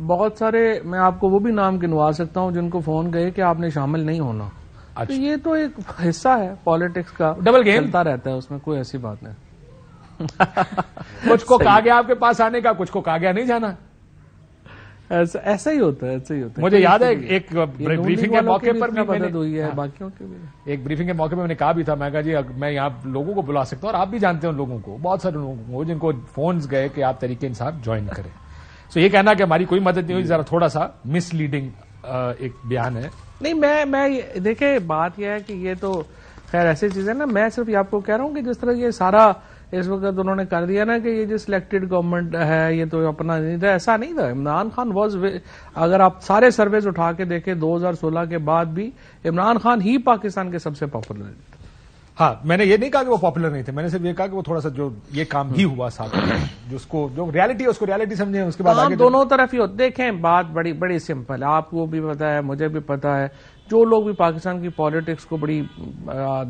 بہت سارے، میں آپ کو وہ بھی نام گنوا سکتا ہوں جن کو فون گئے کہ آپ نے شامل نہیں ہونا. تو یہ تو ایک حصہ ہے پالیٹکس کا، ڈبل گیم چلتا رہتا ہے، اس میں کوئی ایسی بات نہیں. کچھ کو کہا گیا آپ کے پاس آنے کا، کچھ کو کہا گیا نہیں جانا. ایسا ہی ہوتا ہے. مجھے یاد ہے ایک بریفنگ کے موقع پر بھی مدد ہوئی ہے، باقیوں کی بھی. ایک بریفنگ کے موقع میں نے کہا بھی تھا، میں کہا جی میں یہاں لوگوں کو بلا سکتا ہوں، اور آپ بھی جانتے ہیں ان لوگوں کو، بہت سارے لوگوں کو جن کو فونز گئے کہ آپ تحریک انصاف جوائن کریں. سو یہ کہنا کہ ہماری کوئی مدد نہیں ہوئی ذرا تھوڑا سا مس لیڈنگ ایک بیان ہے. نہیں، میں دیکھیں بات یہ ہے کہ یہ تو خیر ایسی چیز ہے نا، میں صرف آپ کو کہہ رہا ہوں کہ جس طرح یہ سارا اس وقت انہوں نے کر دیا نا کہ یہ جو سلیکٹڈ گورنمنٹ ہے یہ تو اپنا نہیں تھا. ایسا نہیں تھا. عمران خان اگر آپ سارے سرویز اٹھا کے دیکھیں 2016 کے بعد بھی عمران خان ہی پاکستان کے سب سے پاپولر تھے. ہاں میں نے یہ نہیں کہا کہ وہ پاپولر نہیں تھے, میں نے صرف یہ کہا کہ وہ تھوڑا سا جو یہ کام بھی ہوا ساتھ جو ریالٹی ہے اس کو ریالٹی سمجھیں, اس کے بعد آگے دونوں طرف ہی ہوتے. دیکھیں بات بڑی سمپل ہے, آپ کو بھی پتا ہے, مجھے بھی پتا ہے, جو لوگ بھی پاکستان کی پالیٹکس کو بڑی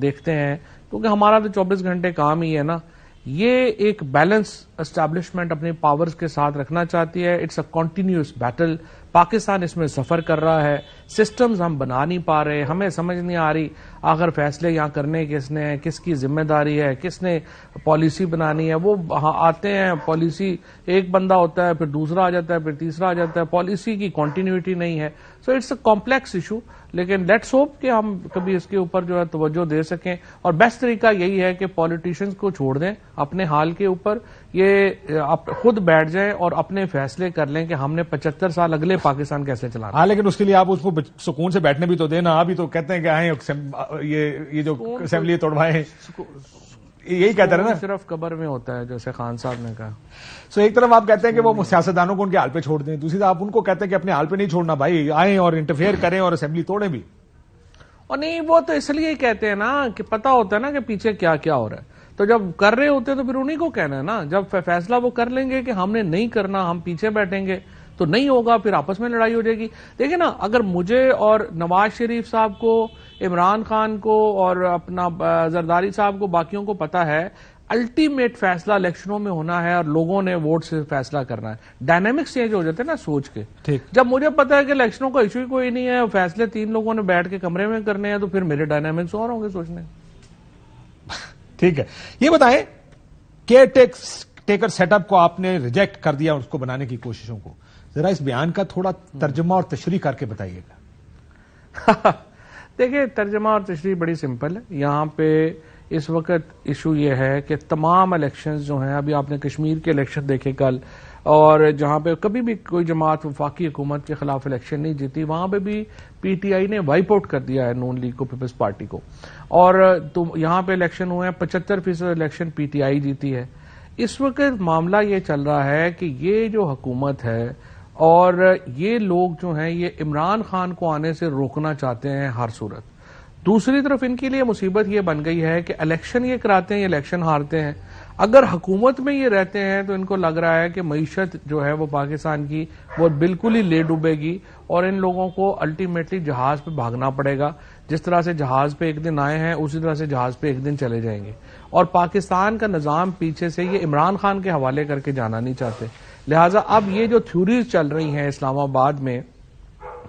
دیکھتے ہیں, کیونکہ ہمارا تو 24 گھنٹے کام ہی ہے نا, یہ ایک بیلنس اسٹیبلشمنٹ اپنے پاورز کے ساتھ رکھنا چاہتی ہے. It's a continuous battle. Pakistan اس میں سفر کر رہا ہے, سسٹمز ہم بنا نہیں پا رہے, ہمیں سمجھ نہیں آ رہی آخر فیصلے یہاں کرنے کس نے, کس کی ذمہ داری ہے, کس نے پالیسی بنانی ہے. وہ آتے ہیں, پالیسی ایک بندہ ہوتا ہے, پھر دوسرا آ جاتا ہے, پھر تیسرا آ جاتا ہے, پالیسی کی کنٹینیوٹی نہیں ہے. So it's a complex issue, لیکن لیٹس ہوپ کہ ہم کبھی اس کے اوپر جو ہے توجہ دے سکیں. اور بیسٹ طریقہ یہی ہے کہ پالیٹیشنز کو چھوڑ دیں اپنے حال کے اوپر, یہ خود بیٹھ جائیں اور اپنے فیصلے کر لیں کہ ہم نے 75 سال اگلے پاکستان کیسے چلانا. ہاں لیکن اس کے لیے آپ اس کو سکون سے بیٹھنے بھی تو دینا. ابھی تو کہتے ہیں کہ آئیں یہ جو اسمبلی توڑوائیں, یہی کہتے ہیں نا, صرف قبر میں ہوتا ہے جیسے خان صاحب نے کہا. سو ایک طرف آپ کہتے ہیں کہ وہ سیاستدانوں کو ان کے حال پہ چھوڑ دیں, دوسری طرف آپ ان کو کہتے ہیں کہ اپنے حال پہ نہیں چھوڑنا بھائی, آئیں اور انٹرفیئر کریں اور اسمبلی توڑیں بھی. اور نہیں, وہ تو اس لیے ہی کہتے ہیں نا کہ پتا ہوتا ہے نا کہ پیچھے کیا کیا ہو رہا ہے, تو جب کر رہے ہوتے ہیں تو پھر انہیں کو کہنا ہے نا. جب فیصلہ وہ کر لیں گے کہ ہم نے نہیں کرنا, ہم پیچھے بیٹھیں گے تو نہیں ہوگا, پھر آپس میں لڑائی ہو جائے گی. دیکھیں نا, اگر مجھے اور نواز شریف صاحب کو, عمران خان کو اور اپنا زرداری صاحب کو, باقیوں کو پتا ہے الٹیمیٹ فیصلہ الیکشنوں میں ہونا ہے اور لوگوں نے ووٹ سے فیصلہ کرنا ہے. ڈائنامکس چینج ہو جاتے ہیں نا سوچ کے. جب مجھے پتا ہے کہ الیکشنوں کا ایشو ہی کوئی نہیں ہے, فیصلے 3 لوگوں نے بیٹھ کے کمرے میں کرنے ہیں, تو پھر میرے ڈائنامکس اور ہوں گے سوچنے. ٹھیک ہے, یہ بتائیں کیئر ٹیکر سیٹ اپ کو آپ نے ریجیکٹ کر دیا, اس کو بنانے کی کوششوں کو, ذرا اس بیان کا تھوڑا ترجمہ اور تشریح کر کے بتائیے گا. دیکھیں ترجمہ اور تشریح بڑی سمپل ہے. یہاں پہ اس وقت ایشو یہ ہے کہ تمام الیکشنز جو ہیں, ابھی آپ نے کشمیر کے الیکشن دیکھے کل, اور جہاں پہ کبھی بھی کوئی جماعت وفاقی حکومت کے خلاف الیکشن نہیں جیتی, وہاں پہ بھی پی ٹی آئی نے وائپ آؤٹ کر دیا ہے نون لیگ کو, پیپلز پارٹی کو. اور یہاں پہ الیکشن ہوئے ہیں, 75% الیکشن پی ٹی آئی جیتی ہے. اس وقت معاملہ یہ چل رہا ہے کہ یہ جو حکومت ہے اور یہ لوگ جو ہیں یہ عمران خان کو آنے سے روکنا چاہتے ہیں ہر صورت. دوسری طرف ان کے لیے مصیبت یہ بن گئی ہے کہ الیکشن یہ کراتے ہیں, یہ الیکشن ہارتے ہیں. اگر حکومت میں یہ رہتے ہیں تو ان کو لگ رہا ہے کہ معیشت جو ہے وہ پاکستان کی وہ بالکل ہی لے ڈوبے گی, اور ان لوگوں کو الٹیمیٹلی جہاز پہ بھاگنا پڑے گا. جس طرح سے جہاز پہ ایک دن آئے ہیں اسی طرح سے جہاز پہ ایک دن چلے جائیں گے. اور پاکستان کا نظام پیچھے سے یہ عمران خان کے حوالے کر کے جانا نہیں چاہتے. لہٰذا اب یہ جو تھیوریز چل رہی ہیں اسلام آباد میں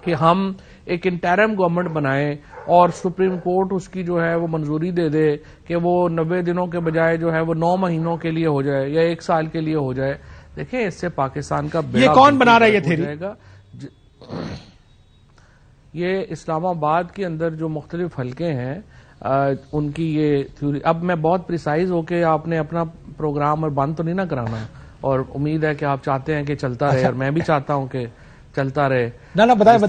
کہ ہم ایک انٹرم گورنمنٹ بنائیں اور سپریم کورٹ اس کی جو ہے وہ منظوری دے دے کہ وہ 90 دنوں کے بجائے جو ہے وہ 9 مہینوں کے لیے ہو جائے یا 1 سال کے لیے ہو جائے. دیکھیں اس سے پاکستان کا بیڑا, یہ کون بنا رہا ہے یہ تھیوری؟ یہ اسلام آباد کے اندر جو مختلف حلقے ہیں ان کی یہ تھیوری. اب میں بہت پریسائز ہو کے آپ نے اپنا پروگرام اور بند تو نہیں نہ کرانا, اور امید ہے کہ آپ چاہتے ہیں کہ چلتا رہے, اور میں بھی چاہتا ہوں کہ چلتا رہے. نہ بتائیں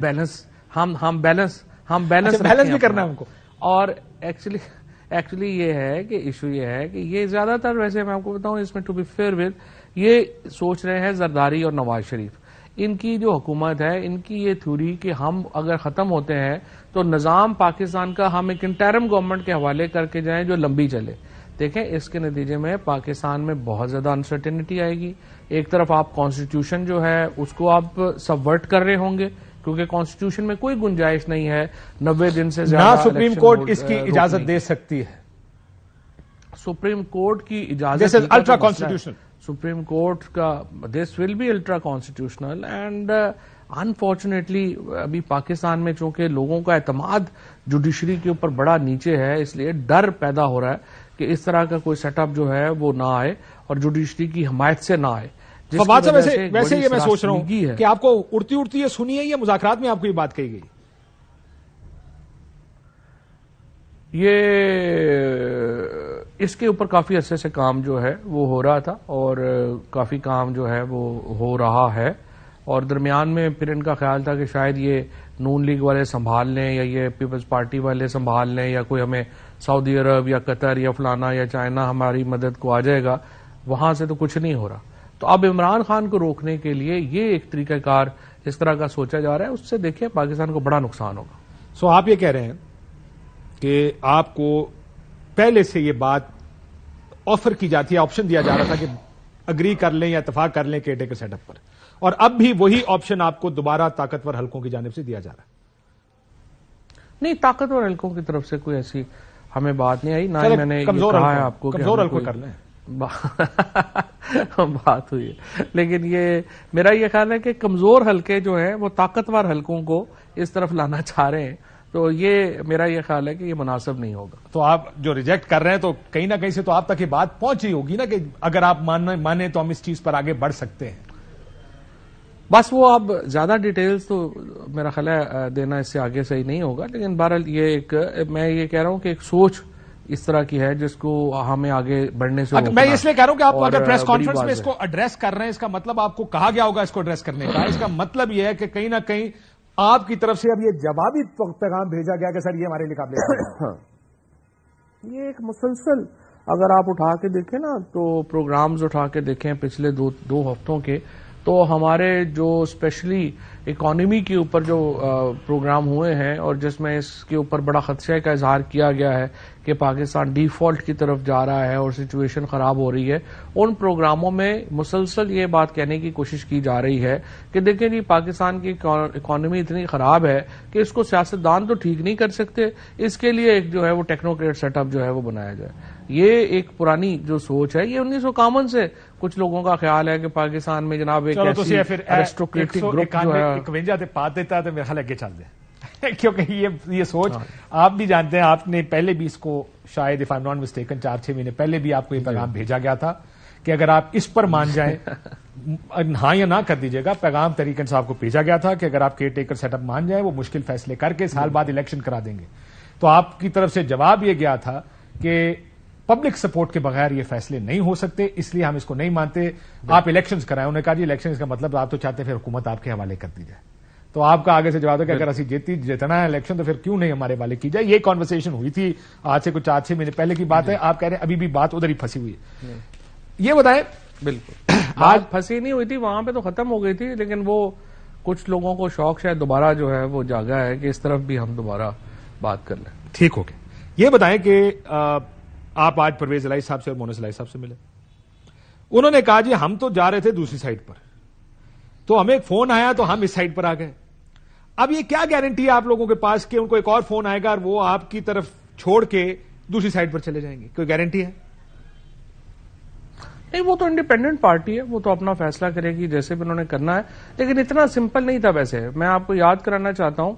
بیلنس ہم بیلنس بھی کرنا ہے ہم کو. اور ایکچولی یہ ہے کہ ایشو یہ ہے کہ یہ زیادہ تر, ویسے میں آپ کو بتاؤں اس میں ٹو بی فیئر ود, یہ سوچ رہے ہیں زرداری اور نواز شریف, ان کی جو حکومت ہے ان کی یہ تھیوری کہ ہم اگر ختم ہوتے ہیں تو نظام پاکستان کا ہم ایک انٹرم گورنمنٹ کے حوالے کر کے جائیں جو لمبی چلے. دیکھیں اس کے نتیجے میں پاکستان میں بہت زیادہ انسرٹینٹی آئے گی. ایک طرف آپ کانسٹیٹیوشن جو ہے اس کو آپ سبورٹ کر رہے ہوں گے, کیونکہ کانسٹیٹیوشن میں کوئی گنجائش نہیں ہے 90 دن سے زیادہ. نہ سپریم کورٹ اس کی اجازت دے سکتی ہے. سپریم کورٹ کی اجازت الٹرا کانسٹیٹیوشنل, سپریم کورٹ کا this will be ultra constitutional. And unfortunately ابھی پاکستان میں چونکہ لوگوں کا اعتماد جوڈیشری کے اوپر بڑا نیچے ہے, اس لیے ڈر پیدا ہو رہا ہے کہ اس طرح کا کوئی سیٹ اپ جو ہے وہ نہ آئے اور جوڈیشری کی حمایت سے نہ آئے. ویسے یہ میں سوچ رہا ہوں کہ آپ کو اڑتی یہ سنی ہے یا مذاکرات میں آپ کو یہ بات کہی گئی؟ یہ اس کے اوپر کافی عرصے سے کام جو ہے وہ ہو رہا تھا, اور کافی کام جو ہے وہ ہو رہا ہے, اور درمیان میں پھر ان کا خیال تھا کہ شاید یہ نون لیگ والے سنبھال لیں یا یہ پیپلز پارٹی والے سنبھال لیں یا کوئی ہمیں سعودی عرب یا قطر یا فلانا یا چائنا ہماری مدد کو آ جائے گا، وہاں سے تو کچھ نہیں ہو رہا. تو اب عمران خان کو روکنے کے لیے یہ ایک طریقہ کار اس طرح کا سوچا جا رہا ہے، اس سے دیکھیں پاکستان کو بڑا نقصان ہوگا. سو آپ یہ کہہ رہے ہیں کہ آپ کو پہلے سے یہ بات آفر کی جاتی ہے، آپشن دیا جا رہا تھا کہ اگری کر لیں یا اتفاق کر لیں کیئر ٹیکر سیٹ اپ پر، اور اب بھی وہی آپشن آپ کو دوبارہ طاقتور حلقوں کی جانب سے دیا جا رہا ہے؟ نہیں، طاقتور حلقوں کی طرف سے کوئی ایسی ہمیں بات نہیں آئی، نہ ہی میں نے یہ کہا ہے آپ کو کہ کمزور حلقوں کر لیں. بات ہوئی ہے، لیکن یہ میرا یہ خیال ہے کہ کمزور حلقے جو ہیں وہ طاقتور حلقوں کو اس طرف لانا چاہ رہے ہیں، تو یہ میرا یہ خیال ہے کہ یہ مناسب نہیں ہوگا. تو آپ جو ریجیکٹ کر رہے ہیں تو کہیں نہ کہیں سے تو آپ تک یہ بات پہنچی ہوگی نا کہ اگر آپ مانیں تو ہم اس چیز پر آگے بڑھ سکتے ہیں. بس وہ اب زیادہ ڈیٹیلز تو میرا خیال ہے دینا اس سے آگے صحیح نہیں ہوگا، لیکن بہرحال یہ ایک میں یہ کہہ رہا ہوں کہ ایک سوچ اس طرح کی ہے جس کو ہمیں آگے بڑھنے سے میں اس لیے کہہ رہا ہوں کہ آپ اگر پریس بڑی کانفرنس میں بات اس کو ایڈریس کر رہے ہیں، اس کا مطلب آپ کو کہا گیا ہوگا اس کو ایڈریس کرنے کا. اس کا مطلب یہ ہے کہ کہیں نہ کہیں آپ کی طرف سے اب یہ جوابی پیغام بھیجا گیا کہ سر یہ ہمارے لیے قابل ہے. یہ ایک مسلسل اگر آپ اٹھا کے دیکھیں نا تو پروگرامز اٹھا کے دیکھیں پچھلے دو ہفتوں کے، تو ہمارے جو اسپیشلی اکانومی کے اوپر جو پروگرام ہوئے ہیں اور جس میں اس کے اوپر بڑا خدشے کا اظہار کیا گیا ہے کہ پاکستان ڈیفالٹ کی طرف جا رہا ہے اور سچویشن خراب ہو رہی ہے، ان پروگراموں میں مسلسل یہ بات کہنے کی کوشش کی جا رہی ہے کہ دیکھیں جی پاکستان کی اکانومی اتنی خراب ہے کہ اس کو سیاستدان تو ٹھیک نہیں کر سکتے، اس کے لیے ایک جو ہے وہ ٹیکنوکریٹ سیٹ اپ جو ہے وہ بنایا جائے. یہ ایک پرانی جو سوچ ہے، یہ 1951 سے کچھ لوگوں کا خیال ہے کہ پاکستان میں جناب ایک ایسی ایرسٹوکریٹک گروپ جو ہے 51 پا دیتا تو میرے خیال اگے چل دیں کیونکہ یہ سوچ آپ بھی جانتے ہیں، آپ نے پہلے بھی اس کو شاید if I am not mistaken 4-6 مہینے پہلے بھی آپ کو یہ پیغام بھیجا گیا تھا کہ اگر آپ اس پر مان جائیں ہاں یا نہ کر دیجیے گا. پیغام طریقے سے آپ کو بھیجا گیا تھا کہ اگر آپ کیئر ٹیکر سیٹ اپ مان جائیں وہ مشکل فیصلے کر کے سال بعد الیکشن کرا دیں گے. تو آپ کی طرف سے جواب یہ گیا تھا کہ پبلک سپورٹ کے بغیر یہ فیصلے نہیں ہو سکتے، اس لیے ہم اس کو نہیں مانتے، آپ الیکشنز کرائیں. انہوں نے کہا جی الیکشنز کا مطلب آپ تو چاہتے ہیں پھر حکومت آپ کے حوالے کر دی جائے. تو آپ کا آگے سے جواب ہے کہ اگر اسی جیتنا ہے الیکشن تو پھر کیوں نہیں ہمارے حوالے کی جائے. یہ کانورسیشن ہوئی تھی آج سے کچھ 4-6 مہینے پہلے کی بات ہے. آپ کہہ رہے ہیں ابھی بھی بات ادھر ہی پھنسی ہوئی ہے. یہ بتائیں. بالکل آج پھنسی نہیں ہوئی تھی، وہاں پہ تو ختم ہو گئی تھی، لیکن وہ کچھ لوگوں کو شوق شاید دوبارہ جو ہے وہ جاگا ہے کہ اس طرف بھی ہم دوبارہ بات کر لیں. ٹھیک ہو گیا. یہ بتائیں کہ آپ آج پرویز الہی صاحب سے اور مونس الہی صاحب سے ملے. انہوں نے کہا جی ہم تو جا رہے تھے دوسری سائڈ پر، تو ہمیں ایک فون آیا تو ہم اس سائڈ پر آ گئے. اب یہ کیا گارنٹی ہے آپ لوگوں کے پاس کہ ان کو ایک اور فون آئے گا اور وہ آپ کی طرف چھوڑ کے دوسری سائڈ پر چلے جائیں گے؟ کوئی گارنٹی ہے؟ نہیں، وہ تو انڈیپینڈنٹ پارٹی ہے، وہ تو اپنا فیصلہ کرے گی جیسے بھی انہوں نے کرنا ہے. لیکن اتنا سمپل نہیں تھا. ویسے میں آپ کو یاد کرانا چاہتا ہوں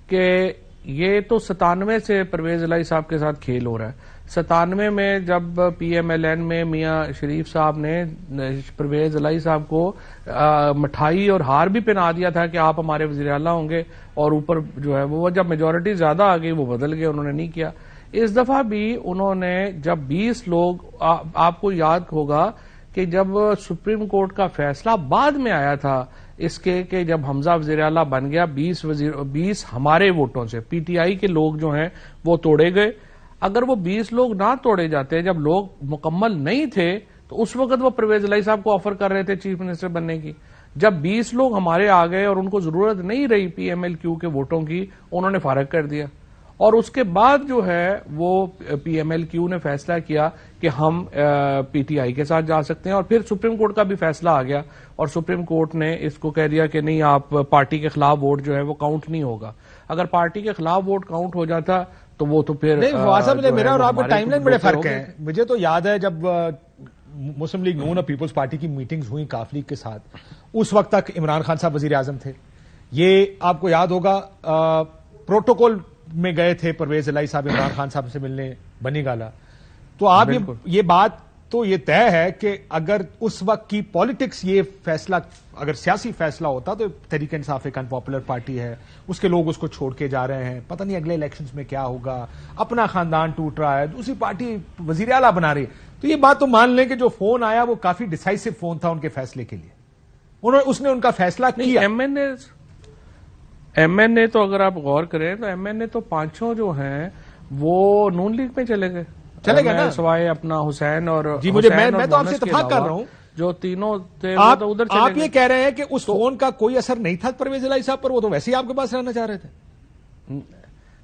کہ یہ تو 97 سے پرویز الہی صاحب کے ساتھ کھیل ہو رہا ہے. 97 میں جب پی ایم ایل این میں میاں شریف صاحب نے پرویز الہی صاحب کو مٹھائی اور ہار بھی پہنا دیا تھا کہ آپ ہمارے وزیر اعلیٰ ہوں گے، اور اوپر جو ہے وہ جب میجورٹی زیادہ آ گئی وہ بدل گئے، انہوں نے نہیں کیا. اس دفعہ بھی انہوں نے جب 20 لوگ آپ کو یاد ہوگا کہ جب سپریم کورٹ کا فیصلہ بعد میں آیا تھا اس کے کہ جب حمزہ وزیر اعلیٰ بن گیا 20 ہمارے ووٹوں سے، پی ٹی آئی کے لوگ جو ہیں وہ توڑے گئے. اگر وہ 20 لوگ نہ توڑے جاتے، جب لوگ مکمل نہیں تھے، تو اس وقت وہ پرویز الہی صاحب کو آفر کر رہے تھے چیف منسٹر بننے کی. جب 20 لوگ ہمارے آ گئے اور ان کو ضرورت نہیں رہی پی ایم ایل کیو کے ووٹوں کی، انہوں نے فارغ کر دیا. اور اس کے بعد جو ہے وہ پی ایم ایل کیو نے فیصلہ کیا کہ ہم پی ٹی آئی کے ساتھ جا سکتے ہیں، اور پھر سپریم کورٹ کا بھی فیصلہ آ گیا اور سپریم کورٹ نے اس کو کہہ دیا کہ نہیں، آپ پارٹی کے خلاف ووٹ جو ہے وہ کاؤنٹ نہیں ہوگا. اگر پارٹی کے خلاف ووٹ کاؤنٹ ہو جاتا تو وہ تو پھر نہیں. میرا اور آپ کا ٹائم لائن بڑے فرق ہیں. مجھے تو یاد ہے جب مسلم لیگ نون اور پیپلز پارٹی کی میٹنگز ہوئی کاف لیگ کے ساتھ، اس وقت تک عمران خان صاحب وزیر اعظم تھے. یہ آپ کو یاد ہوگا پروٹوکول میں گئے تھے پرویز الہی صاحب عمران خان صاحب سے ملنے بنی گالا. تو آپ یہ بات تو یہ طے ہے کہ اگر اس وقت کی پالیٹکس یہ فیصلہ، اگر سیاسی فیصلہ ہوتا تو تحریک انصاف ایک انپاپولر پارٹی ہے، اس کے لوگ اس کو چھوڑ کے جا رہے ہیں، پتہ نہیں اگلے الیکشنز میں کیا ہوگا، اپنا خاندان ٹوٹ رہا ہے، دوسری پارٹی وزیر اعلیٰ بنا رہی ہے. تو یہ بات تو مان لیں کہ جو فون آیا وہ کافی ڈیسائسو فون تھا ان کے فیصلے کے لیے. اس نے ان کا فیصلہ کیا. ایم این اے تو اگر آپ غور کریں تو ایم این اے تو 5 جو ہیں وہ نون لیگ میں چلے گئے نا سوائے اپنا حسین اور جی مجھے میں تو آپ سے اتفاق کر رہا ہوں جو تینوں تھے آپ یہ کہہ رہے ہیں کہ اس فون کا کوئی اثر نہیں تھا پرویز الہی صاحب پر, وہ تو ویسے ہی آپ کے پاس رہنا چاہ رہے تھے.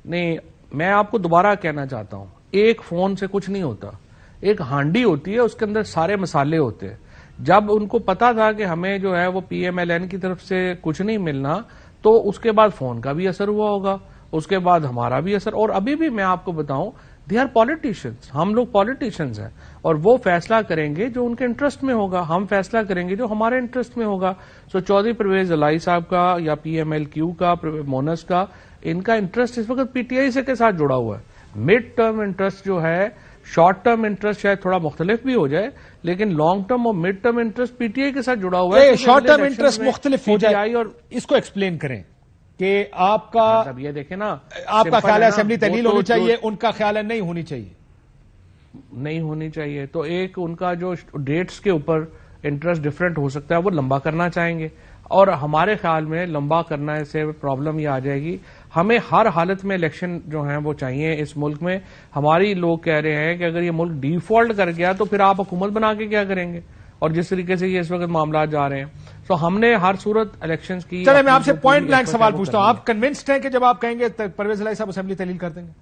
نہیں, میں آپ کو دوبارہ کہنا چاہتا ہوں, ایک فون سے کچھ نہیں ہوتا, ایک ہانڈی ہوتی ہے, اس کے اندر سارے مسالے ہوتے ہیں. جب ان کو پتا تھا کہ ہمیں جو ہے وہ پی ایم ایل این کی طرف سے کچھ نہیں ملنا, تو اس کے بعد فون کا بھی اثر ہوا ہوگا, اس کے بعد ہمارا بھی اثر. اور ابھی بھی میں آپ کو بتاؤں, دے آر پالیٹیشنز, ہم لوگ پالیٹیشنز ہیں, اور وہ فیصلہ کریں گے جو ان کے انٹرسٹ میں ہوگا, ہم فیصلہ کریں گے جو ہمارے انٹرسٹ میں ہوگا. سو چودھری پرویز الہی صاحب کا یا پی ایم ایل کیو کا, مونس کا, ان کا انٹرسٹ اس وقت پی ٹی آئی سے کے ساتھ جڑا ہوا ہے. مڈ ٹرم انٹرسٹ جو ہے, شارٹ ٹرم انٹرسٹ شاید تھوڑا مختلف بھی ہو جائے, لیکن لانگ ٹرم اور مڈ ٹرم انٹرسٹ پی ٹی آئی کے ساتھ جڑا ہوا ہے. شارٹ ٹرم انٹرسٹ مختلف ہو جائے, اور اس کو ایکسپلین کریں کہ آپ کا یہ دیکھیں نا, آپ کا خیال ہے اسمبلی تحلیل ہونی چاہیے, ان کا خیال ہے نہیں ہونی چاہیے, نہیں ہونی چاہیے. تو ایک ان کا جو ڈیٹس کے اوپر انٹرسٹ ڈفرینٹ ہو سکتا ہے, وہ لمبا کرنا چاہیں گے, اور ہمارے خیال میں لمبا کرنے سے پرابلم یہ آ جائے گی. ہمیں ہر حالت میں الیکشن جو ہیں وہ چاہیے اس ملک میں. ہماری لوگ کہہ رہے ہیں کہ اگر یہ ملک ڈیفالٹ کر گیا تو پھر آپ حکومت بنا کے کیا کریں گے, اور جس طریقے سے یہ اس وقت معاملات جا رہے ہیں. تو ہم نے ہر صورت الیکشنز کی. چلے میں آپ سے پوائنٹ بلینک سوال پوچھتا ہوں, آپ کنونسڈ ہیں کہ جب آپ کہیں گے پرویز الہی صاحب اسمبلی تحلیل کر دیں گے؟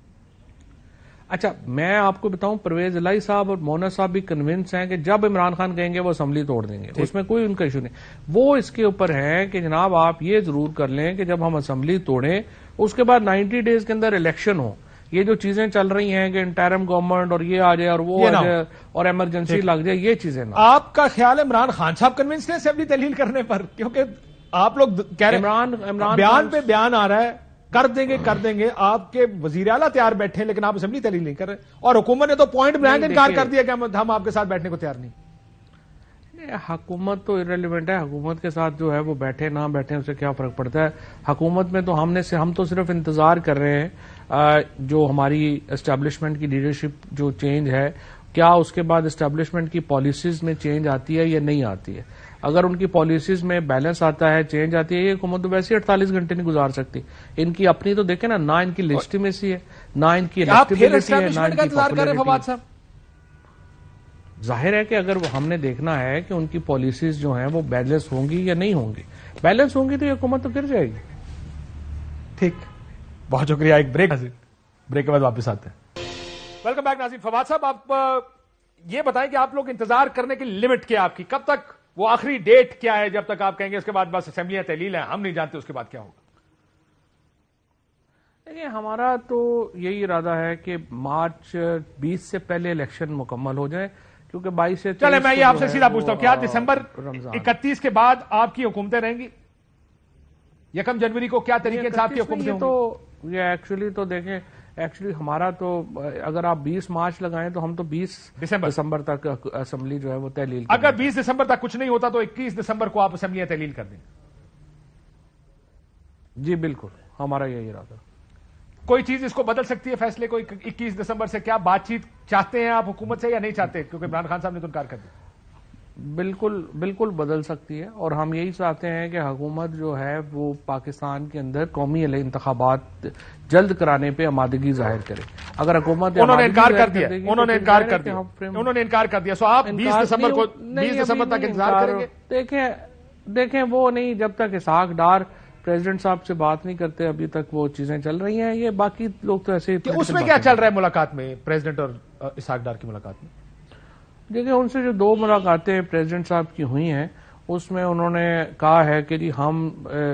اچھا, میں آپ کو بتاؤں, پرویز الہی صاحب اور مونس صاحب بھی کنونس ہیں کہ جب عمران خان کہیں گے وہ اسمبلی توڑ دیں گے, اس میں کوئی ان کا ایشو نہیں. وہ اس کے اوپر ہے کہ جناب آپ یہ ضرور کر لیں کہ جب ہم اسمبلی توڑیں اس کے بعد 90 ڈیز کے اندر الیکشن ہو. یہ جو چیزیں چل رہی ہیں کہ انٹرم گورنمنٹ اور یہ آ جائے اور وہ آ جائے اور ایمرجنسی لگ جائے, یہ چیزیں نا. آپ کا خیال ہے عمران خان صاحب کنونس ہیں اسمبلی تحلیل کرنے پر؟ کیونکہ آپ لوگ کہہ رہے ہیں بیان پہ بیان آ رہا ہے کر دیں گے, آپ کے وزیر اعلیٰ تیار بیٹھے لیکن آپ اسمبلی تحلیل نہیں کر رہے, اور حکومت نے تو پوائنٹ بلینک انکار کر دیا کہ ہم آپ کے ساتھ بیٹھنے کو تیار نہیں. حکومت تو ارریلیونٹ ہے, حکومت کے ساتھ جو ہے وہ بیٹھے نہ بیٹھے اس سے کیا فرق پڑتا ہے. حکومت میں تو ہم تو صرف انتظار کر رہے ہیں جو ہماری اسٹیبلشمنٹ کی لیڈرشپ جو چینج ہے, کیا اس کے بعد اسٹیبلشمنٹ کی پالیسیز میں چینج آتی ہے یا نہیں آتی ہے. اگر ان کی پالیسیز میں بیلنس آتا ہے, چینج آتی ہے, یہ حکومت تو ویسے 48 گھنٹے نہیں گزار سکتی. ان کی اپنی تو دیکھیں نا, نہ ان کی لیجٹیمیسی ہے, نہ ان کی الیکٹیبلٹی ہے, نہ ان کی پاپولرٹی ہے. ظاہر ہے کہ اگر ہم نے دیکھنا ہے کہ ان کی پالیسیز جو ہیں وہ بیلنس ہوں گی یا نہیں ہوں گی, بیلنس ہوں گی تو یہ حکومت تو گر جائے گی. ٹھیک, بہت شکریہ. ایک بریک کے بعد واپس آتے ہیں. ویلکم بیک ناظرین. فواد صاحب, آپ یہ بتائیں کہ آپ لوگ انتظار کرنے کی لمٹ کیا آپ کی, کب تک, وہ آخری ڈیٹ کیا ہے جب تک آپ کہیں گے اس کے بعد بس اسمبلیاں تحلیل ہیں, ہم نہیں جانتے اس کے بعد کیا ہوگا؟ دیکھیں, ہمارا تو یہی ارادہ ہے کہ مارچ 20 سے پہلے الیکشن مکمل ہو جائے, کیونکہ 22 سے. چلے میں یہ آپ سے سیدھا پوچھتا ہوں, کیا دسمبر 31 کے بعد آپ کی حکومتیں رہیں گی؟ 1 جنوری کو کیا طریقے سے آپ کی حکومتیں ہوں گی؟ تو یہ ایکچولی تو دیکھیں, ایکچولی ہمارا تو اگر آپ 20 مارچ لگائیں تو ہم تو 20 دسمبر تک اسمبلی جو ہے وہ تحلیل. اگر 20 دسمبر تک کچھ نہیں ہوتا تو 21 دسمبر کو آپ اسمبلیاں تحلیل کر دیں؟ جی بالکل, ہمارا یہی ارادہ. کوئی چیز اس کو بدل سکتی ہے فیصلے کو 21 دسمبر سے؟ کیا بات چیت چاہتے ہیں آپ حکومت سے یا نہیں چاہتے, کیونکہ عمران خان صاحب نے تو انکار کر دیا؟ بالکل بدل سکتی ہے, اور ہم یہی چاہتے ہیں کہ حکومت جو ہے وہ پاکستان کے اندر قومی انتخابات جلد کرانے پہ آمادگی ظاہر کرے. اگر حکومت انہوں نے انکار کر دیا, سو آپ 20 دسمبر کو 20 دسمبر تک انتظار کریں گے؟ دیکھیں وہ نہیں, جب تک اسحاق ڈار پریزیڈنٹ صاحب سے بات نہیں کرتے ابھی تک وہ چیزیں چل رہی ہیں. یہ باقی لوگ تو ایسے ہی. اس میں کیا چل رہا ہے ملاقات میں, پریزیڈنٹ اور اسحاق ڈار کی ملاقات میں؟ دیکھیں, ان سے جو 2 ملاقاتیں پریزیڈنٹ صاحب کی ہوئی ہیں اس میں انہوں نے کہا ہے کہ جی ہم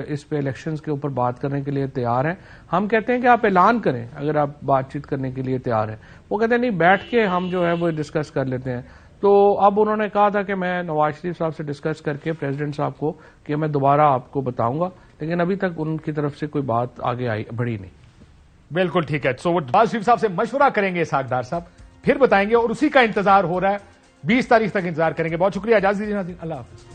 اس پہ الیکشنز کے اوپر بات کرنے کے لیے تیار ہیں. ہم کہتے ہیں کہ آپ اعلان کریں اگر آپ بات چیت کرنے کے لیے تیار ہیں. وہ کہتے ہیں نہیں, بیٹھ کے ہم جو ہے وہ ڈسکس کر لیتے ہیں. تو اب انہوں نے کہا تھا کہ میں نواز شریف صاحب سے ڈسکس کر کے پریزیڈنٹ صاحب کو کہ میں دوبارہ آپ کو بتاؤں گا, لیکن ابھی تک ان کی طرف سے کوئی بات آگے بڑھی نہیں. بالکل ٹھیک ہے. سو نواز شریف صاحب سے مشورہ کریں گے اسحاق ڈار صاحب, پھر بتائیں گے, اور اسی کا انتظار ہو رہا ہے. 20 تاریخ تک انتظار کریں گے. بہت شکریہ, اجازت دیجیے ناظرین, اللہ حافظ.